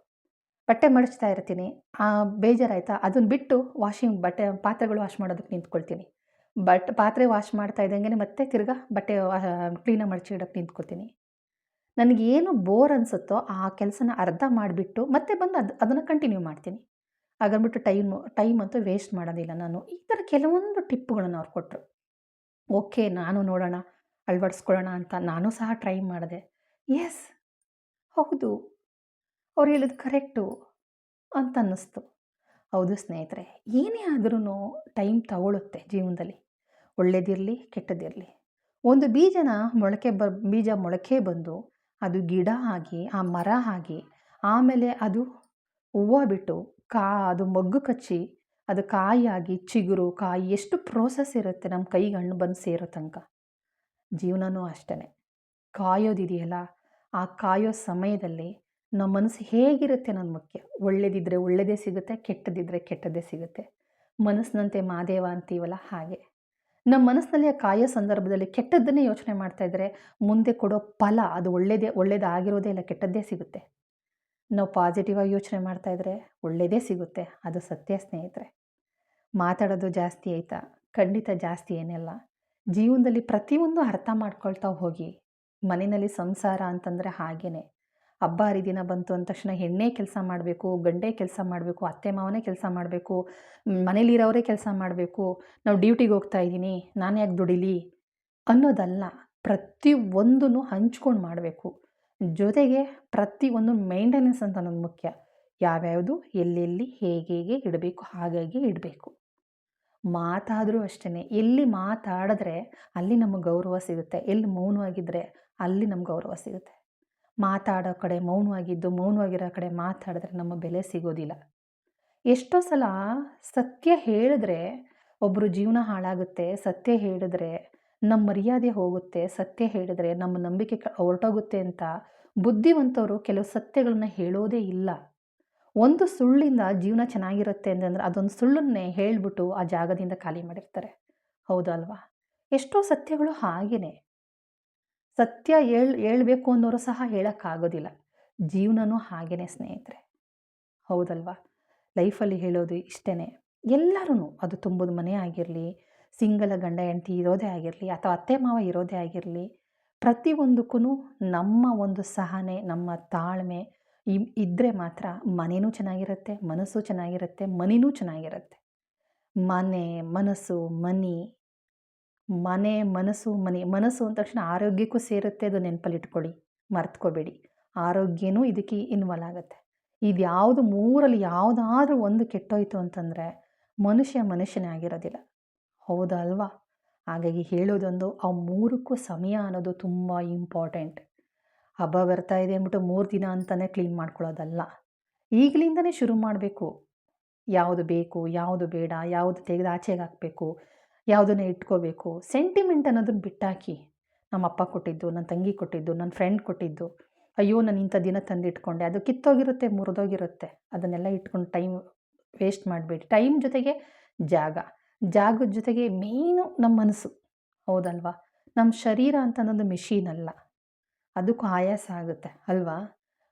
ಬಟ್ಟೆ ಮಡಚ್ತಾ ಇರ್ತೀನಿ. ಬೇಜಾರಾಯ್ತಾ ಅದನ್ನ ಬಿಟ್ಟು ಪಾತ್ರೆಗಳು ವಾಶ್ ಮಾಡೋದಕ್ಕೆ ನಿಂತ್ಕೊಳ್ತೀನಿ. ಪಾತ್ರೆ ವಾಶ್ ಮಾಡ್ತಾ ಇದ್ದಂಗೆನೆ ಮತ್ತೆ ತಿರ್ಗಾ ಬಟ್ಟೆ ಕ್ಲೀನಾಗಿ ಮಡಚಿ ಇಡಕ್ಕೆ ನಿಂತ್ಕೋತೀನಿ. ನನಗೇನು ಬೋರ್ ಅನಿಸುತ್ತೋ ಆ ಕೆಲಸನ ಅರ್ಧ ಮಾಡಿಬಿಟ್ಟು ಮತ್ತೆ ಬಂದು ಅದನ್ನು ಕಂಟಿನ್ಯೂ ಮಾಡ್ತೀನಿ. ಹಾಗಂದ್ಬಿಟ್ಟು ಟೈಮ್ ಅಂತೂ ವೇಸ್ಟ್ ಮಾಡೋದಿಲ್ಲ ನಾನು. ಈ ಥರ ಕೆಲವೊಂದು ಟಿಪ್‌ಗಳನ್ನ ಅವ್ರು ಕೊಟ್ಟರು. ಓಕೆ, ನಾನು ನೋಡೋಣ, ಅಳವಡಿಸ್ಕೊಳ್ಳೋಣ ಅಂತ ನಾನು ಸಹ ಟ್ರೈ ಮಾಡಿದೆ. ಯೆಸ್, ಹೌದು, ಅವ್ರು ಹೇಳಿದ್ದು ಕರೆಕ್ಟು ಅಂತ ಅನ್ನಿಸ್ತು. ಹೌದು ಸ್ನೇಹಿತರೆ, ಏನೇ ಆದ್ರೂ ಟೈಮ್ ತಗೊಳ್ಳುತ್ತೆ ಜೀವನದಲ್ಲಿ. ಒಳ್ಳೇದಿರಲಿ, ಕೆಟ್ಟದ್ದಿರಲಿ. ಒಂದು ಬೀಜ ಮೊಳಕೆ ಬಂದು ಅದು ಗಿಡ ಆಗಿ, ಆ ಮರ ಆಗಿ, ಆಮೇಲೆ ಅದು ಹೂವು ಬಿಟ್ಟು ಅದು ಮೊಗ್ಗು ಕಚ್ಚಿ, ಅದು ಕಾಯಾಗಿ, ಚಿಗುರು, ಕಾಯಿ ಎಷ್ಟು ಪ್ರೋಸೆಸ್ ಇರುತ್ತೆ ನಮ್ಮ ಕೈಗೆ ಹಣ್ಣು ಬಂದು ಸೇರೋ ತನಕ. ಜೀವನನೂ ಅಷ್ಟೇ. ಕಾಯೋದಿದೆಯಲ್ಲ, ಆ ಕಾಯೋ ಸಮಯದಲ್ಲಿ ನಮ್ಮ ಮನಸ್ಸು ಹೇಗಿರುತ್ತೆ ಅನ್ನೋದು ಮುಖ್ಯ. ಒಳ್ಳೆದಿದ್ದರೆ ಒಳ್ಳೆಯದೇ ಸಿಗುತ್ತೆ, ಕೆಟ್ಟದಿದ್ದರೆ ಕೆಟ್ಟದ್ದೇ ಸಿಗುತ್ತೆ. ಮನಸ್ಸಿನಂತೆ ಮಾದೇವ ಅಂತೀವಲ್ಲ ಹಾಗೆ. ನಮ್ಮ ಮನಸ್ಸಿನಲ್ಲಿ ಆ ಕಾಯೋ ಸಂದರ್ಭದಲ್ಲಿ ಕೆಟ್ಟದ್ದನ್ನೇ ಯೋಚನೆ ಮಾಡ್ತಾ ಇದ್ದರೆ ಮುಂದೆ ಕೊಡೋ ಫಲ ಅದು ಒಳ್ಳೇದಾಗಿರೋದೇ ಇಲ್ಲ, ಕೆಟ್ಟದ್ದೇ ಸಿಗುತ್ತೆ. ನಾವು ಪಾಸಿಟಿವ್ ಆಗಿ ಯೋಚನೆ ಮಾಡ್ತಾ ಇದ್ದರೆ ಒಳ್ಳೆಯದೇ ಸಿಗುತ್ತೆ. ಅದು ಸತ್ಯ ಸ್ನೇಹಿತರೆ. ಮಾತಾಡೋದು ಜಾಸ್ತಿ ಆಯಿತಾ? ಖಂಡಿತ ಜಾಸ್ತಿ ಏನಿಲ್ಲ. ಜೀವನದಲ್ಲಿ ಪ್ರತಿಯೊಂದು ಅರ್ಥ ಮಾಡ್ಕೊಳ್ತಾ ಹೋಗಿ. ಮನೆಯಲ್ಲಿ ಸಂಸಾರ ಅಂತಂದರೆ ಹಾಗೇ. ಹಬ್ಬ ಹರಿದಿನ ಬಂತು ಅಂದ ತಕ್ಷಣ ಹೆಣ್ಣೇ ಕೆಲಸ ಮಾಡಬೇಕು, ಗಂಡೇ ಕೆಲಸ ಮಾಡಬೇಕು, ಅತ್ತೆ ಮಾವನೇ ಕೆಲಸ ಮಾಡಬೇಕು, ಮನೇಲಿರೋರೇ ಕೆಲಸ ಮಾಡಬೇಕು, ನಾವು ಡ್ಯೂಟಿಗೆ ಹೋಗ್ತಾ ಇದ್ದೀನಿ, ನಾನು ಯಾಕೆ ದುಡಿಲಿ ಅನ್ನೋದಲ್ಲ. ಪ್ರತಿಯೊಂದನ್ನು ಹಂಚ್ಕೊಂಡು ಮಾಡಬೇಕು. ಜೊತೆಗೆ ಪ್ರತಿಯೊಂದು ಮೇಂಟೆನೆನ್ಸ್ ಅಂತ ಅನ್ನೋದು ಮುಖ್ಯ. ಯಾವ್ಯಾವುದು ಎಲ್ಲೆಲ್ಲಿ ಹೇಗೆ ಇಡಬೇಕು ಹಾಗಾಗಿ ಇಡಬೇಕು. ಮಾತಾದರೂ ಅಷ್ಟೇ, ಎಲ್ಲಿ ಮಾತಾಡಿದ್ರೆ ಅಲ್ಲಿ ನಮಗೆ ಗೌರವ ಸಿಗುತ್ತೆ, ಎಲ್ಲಿ ಮೌನವಾಗಿದ್ದರೆ ಅಲ್ಲಿ ನಮ್ಗೆ ಗೌರವ ಸಿಗುತ್ತೆ. ಮಾತಾಡೋ ಕಡೆ ಮೌನವಾಗಿರೋ ಕಡೆ ಮಾತಾಡಿದ್ರೆ ನಮ್ಮ ಬೆಲೆ ಸಿಗೋದಿಲ್ಲ. ಎಷ್ಟೋ ಸಲ ಸತ್ಯ ಹೇಳಿದ್ರೆ ಒಬ್ಬರು ಜೀವನ ಹಾಳಾಗುತ್ತೆ, ಸತ್ಯ ಹೇಳಿದ್ರೆ ನಮ್ಮ ಮರ್ಯಾದೆ ಹೋಗುತ್ತೆ, ಸತ್ಯ ಹೇಳಿದ್ರೆ ನಮ್ಮ ನಂಬಿಕೆ ಹೊರಟೋಗುತ್ತೆ ಅಂತ ಬುದ್ಧಿವಂತವರು ಕೆಲವು ಸತ್ಯಗಳನ್ನ ಹೇಳೋದೇ ಇಲ್ಲ. ಒಂದು ಸುಳ್ಳಿಂದ ಜೀವನ ಚೆನ್ನಾಗಿರುತ್ತೆ ಅಂತಂದ್ರೆ ಅದೊಂದು ಸುಳ್ಳನ್ನೇ ಹೇಳಿಬಿಟ್ಟು ಆ ಜಾಗದಿಂದ ಖಾಲಿ ಮಾಡಿರ್ತಾರೆ. ಹೌದಲ್ವಾ? ಎಷ್ಟೋ ಸತ್ಯಗಳು ಹಾಗೇ. ಸತ್ಯ ಹೇಳ್ಬೇಕು ಅನ್ನೋರು ಸಹ ಹೇಳೋಕ್ಕಾಗೋದಿಲ್ಲ. ಜೀವನನೂ ಹಾಗೇ ಸ್ನೇಹಿತರೆ. ಹೌದಲ್ವಾ? ಲೈಫಲ್ಲಿ ಹೇಳೋದು ಇಷ್ಟೇ. ಎಲ್ಲರೂ ಅದು ತುಂಬದ ಮನೆ ಆಗಿರಲಿ, ಸಿಂಗಲ್ ಗಂಡ ಹೆಂಡತಿ ಇರೋದೇ ಆಗಿರಲಿ, ಅಥವಾ ಅತ್ತೆ ಮಾವ ಇರೋದೇ ಆಗಿರಲಿ, ಪ್ರತಿಯೊಂದಕ್ಕೂ ನಮ್ಮ ಒಂದು ಸಹನೆ, ನಮ್ಮ ತಾಳ್ಮೆ ಇದ್ದರೆ ಮಾತ್ರ ಮನೆಯೂ ಚೆನ್ನಾಗಿರುತ್ತೆ, ಮನಸ್ಸು ಚೆನ್ನಾಗಿರುತ್ತೆ, ಮನಿನೂ ಚೆನ್ನಾಗಿರುತ್ತೆ. ಮನೆ, ಮನಸ್ಸು, ಮನಸ್ಸು ಅಂದ ತಕ್ಷಣ ಆರೋಗ್ಯಕ್ಕೂ ಸೇರುತ್ತೆ. ಅದು ನೆನಪಲ್ಲಿಟ್ಕೊಳ್ಳಿ, ಮರ್ತ್ಕೋಬೇಡಿ. ಆರೋಗ್ಯನೂ ಇದಕ್ಕೆ ಇನ್ವಾಲ್ವ್ ಆಗುತ್ತೆ. ಇದ್ಯಾವುದು ಮೂರಲ್ಲಿ ಯಾವುದಾದ್ರೂ ಒಂದು ಕೆಟ್ಟೋಯ್ತು ಅಂತಂದರೆ ಮನುಷ್ಯನೇ ಆಗಿರೋದಿಲ್ಲ. ಹೌದಾ ಅಲ್ವಾ? ಹಾಗಾಗಿ ಹೇಳೋದೊಂದು, ಆ ಮೂರಕ್ಕೂ ಸಮಯ ಅನ್ನೋದು ತುಂಬ ಇಂಪಾರ್ಟೆಂಟ್. ಹಬ್ಬ ಬರ್ತಾ ಇದೆ ಅಂದ್ಬಿಟ್ಟು 3 ದಿನ ಅಂತಲೇ ಕ್ಲೀನ್ ಮಾಡ್ಕೊಳ್ಳೋದಲ್ಲ. ಈಗಲಿಂದನೇ ಶುರು ಮಾಡಬೇಕು. ಯಾವುದು ಬೇಕು, ಯಾವುದು ಬೇಡ, ಯಾವುದು ತೆಗೆದು ಆಚೆಗೆ ಹಾಕಬೇಕು, ಯಾವುದನ್ನು ಇಟ್ಕೋಬೇಕು. ಸೆಂಟಿಮೆಂಟ್ ಅನ್ನೋದನ್ನು ಬಿಟ್ಟಾಕಿ. ನಮ್ಮ ಅಪ್ಪ ಕೊಟ್ಟಿದ್ದು, ನನ್ನ ತಂಗಿ ಕೊಟ್ಟಿದ್ದು, ನನ್ನ ಫ್ರೆಂಡ್ ಕೊಟ್ಟಿದ್ದು, ಅಯ್ಯೋ ನಾನು ಇಂಥ ದಿನ ತಂದಿಟ್ಕೊಂಡೆ, ಅದು ಕಿತ್ತೋಗಿರುತ್ತೆ, ಮುರಿದೋಗಿರುತ್ತೆ, ಅದನ್ನೆಲ್ಲ ಇಟ್ಕೊಂಡು ಟೈಮ್ ವೇಸ್ಟ್ ಮಾಡಬೇಡಿ. ಟೈಮ್ ಜೊತೆಗೆ ಜಾಗದ ಜೊತೆಗೆ ಮೇಯ್ನು ನಮ್ಮ ಮನಸ್ಸು. ಹೌದಲ್ವಾ? ನಮ್ಮ ಶರೀರ ಅಂತ ಅನ್ನೋದು ಮೆಷೀನ್ ಅಲ್ಲ, ಅದಕ್ಕೂ ಆಯಾಸ ಆಗುತ್ತೆ ಅಲ್ವಾ?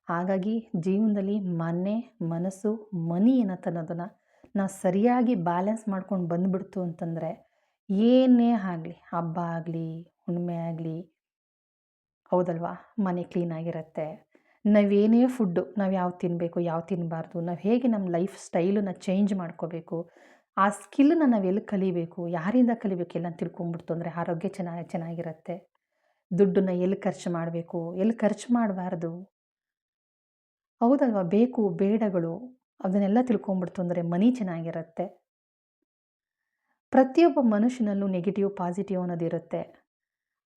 ಹಾಗಾಗಿ ಜೀವನದಲ್ಲಿ ಮನೆ, ಮನಸ್ಸು, ಮನಿ ಅನ್ನೋದನ್ನು ನಾವು ಸರಿಯಾಗಿ ಬ್ಯಾಲೆನ್ಸ್ ಮಾಡ್ಕೊಂಡು ಬಂದುಬಿಡ್ತು ಅಂತಂದರೆ ಏನೇ ಆಗಲಿ, ಹಬ್ಬ ಆಗಲಿ, ಹುಣ್ಣಿಮೆ ಆಗಲಿ, ಹೌದಲ್ವಾ? ಮನೆ ಕ್ಲೀನಾಗಿರುತ್ತೆ. ನಾವೇನೇ ಫುಡ್ಡು, ನಾವು ಯಾವ್ದು ತಿನ್ನಬೇಕು, ಯಾವ್ದು ತಿನ್ನಬಾರ್ದು, ನಾವು ಹೇಗೆ ನಮ್ಮ ಲೈಫ್ ಸ್ಟೈಲನ್ನು ಚೇಂಜ್ ಮಾಡ್ಕೋಬೇಕು, ಆ ಸ್ಕಿಲ್ಲನ್ನ ನಾವು ಎಲ್ಲಿ ಕಲಿಬೇಕು, ಯಾರಿಂದ ಕಲಿಬೇಕು ಎಲ್ಲ ತಿಳ್ಕೊಂಬಿಡ್ತು ಅಂದರೆ ಆರೋಗ್ಯ ಚೆನ್ನಾಗಿರುತ್ತೆ. ದುಡ್ಡನ್ನು ಎಲ್ಲಿ ಖರ್ಚು ಮಾಡಬೇಕು, ಎಲ್ಲಿ ಖರ್ಚು ಮಾಡಬಾರ್ದು, ಹೌದಲ್ವಾ? ಬೇಕು ಬೇಡಗಳು ಅದನ್ನೆಲ್ಲ ತಿಳ್ಕೊಂಬಿಡ್ತು ಅಂದರೆ ಮನಿ ಚೆನ್ನಾಗಿರುತ್ತೆ. ಪ್ರತಿಯೊಬ್ಬ ಮನುಷ್ಯನಲ್ಲೂ ನೆಗೆಟಿವ್ ಪಾಸಿಟಿವ್ ಅನ್ನೋದಿರುತ್ತೆ.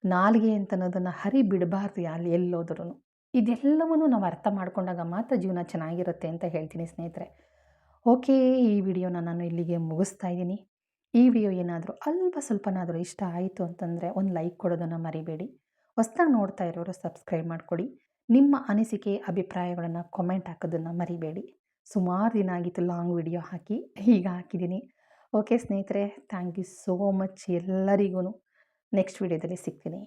ನಾಲಿಗೆ ಅಂತ ಅನ್ನೋದನ್ನು ಬಿಡಬಾರ್ದು ಎಲ್ಲೋದ್ರೂ. ಇದೆಲ್ಲವನ್ನೂ ನಾವು ಅರ್ಥ ಮಾಡ್ಕೊಂಡಾಗ ಮಾತ್ರ ಜೀವನ ಚೆನ್ನಾಗಿರುತ್ತೆ ಅಂತ ಹೇಳ್ತೀನಿ ಸ್ನೇಹಿತರೆ. ಓಕೆ, ಈ ವಿಡಿಯೋನ ನಾನು ಇಲ್ಲಿಗೆ ಮುಗಿಸ್ತಾ ಇದ್ದೀನಿ. ಈ ವಿಡಿಯೋ ಏನಾದರೂ ಸ್ವಲ್ಪನಾದರೂ ಇಷ್ಟ ಆಯಿತು ಅಂತಂದರೆ ಒಂದು ಲೈಕ್ ಕೊಡೋದನ್ನು ಮರಿಬೇಡಿ. ಹೊಸ್ದಾಗಿ ನೋಡ್ತಾ ಇರೋರು ಸಬ್ಸ್ಕ್ರೈಬ್ ಮಾಡಿಕೊಡಿ. ನಿಮ್ಮ ಅನಿಸಿಕೆ ಅಭಿಪ್ರಾಯಗಳನ್ನು ಕಾಮೆಂಟ್ ಹಾಕೋದನ್ನು ಮರಿಬೇಡಿ. ಸುಮಾರು ದಿನ ಆಗಿತ್ತು ಲಾಂಗ್ ವಿಡಿಯೋ ಹಾಕಿ, ಈಗ ಹಾಕಿದ್ದೀನಿ. ಓಕೆ ಸ್ನೇಹಿತರೆ, ಥ್ಯಾಂಕ್ ಯು ಸೋ ಮಚ್ ಎಲ್ಲರಿಗೂ. ನೆಕ್ಸ್ಟ್ ವಿಡಿಯೋದಲ್ಲಿ ಸಿಗ್ತೀನಿ.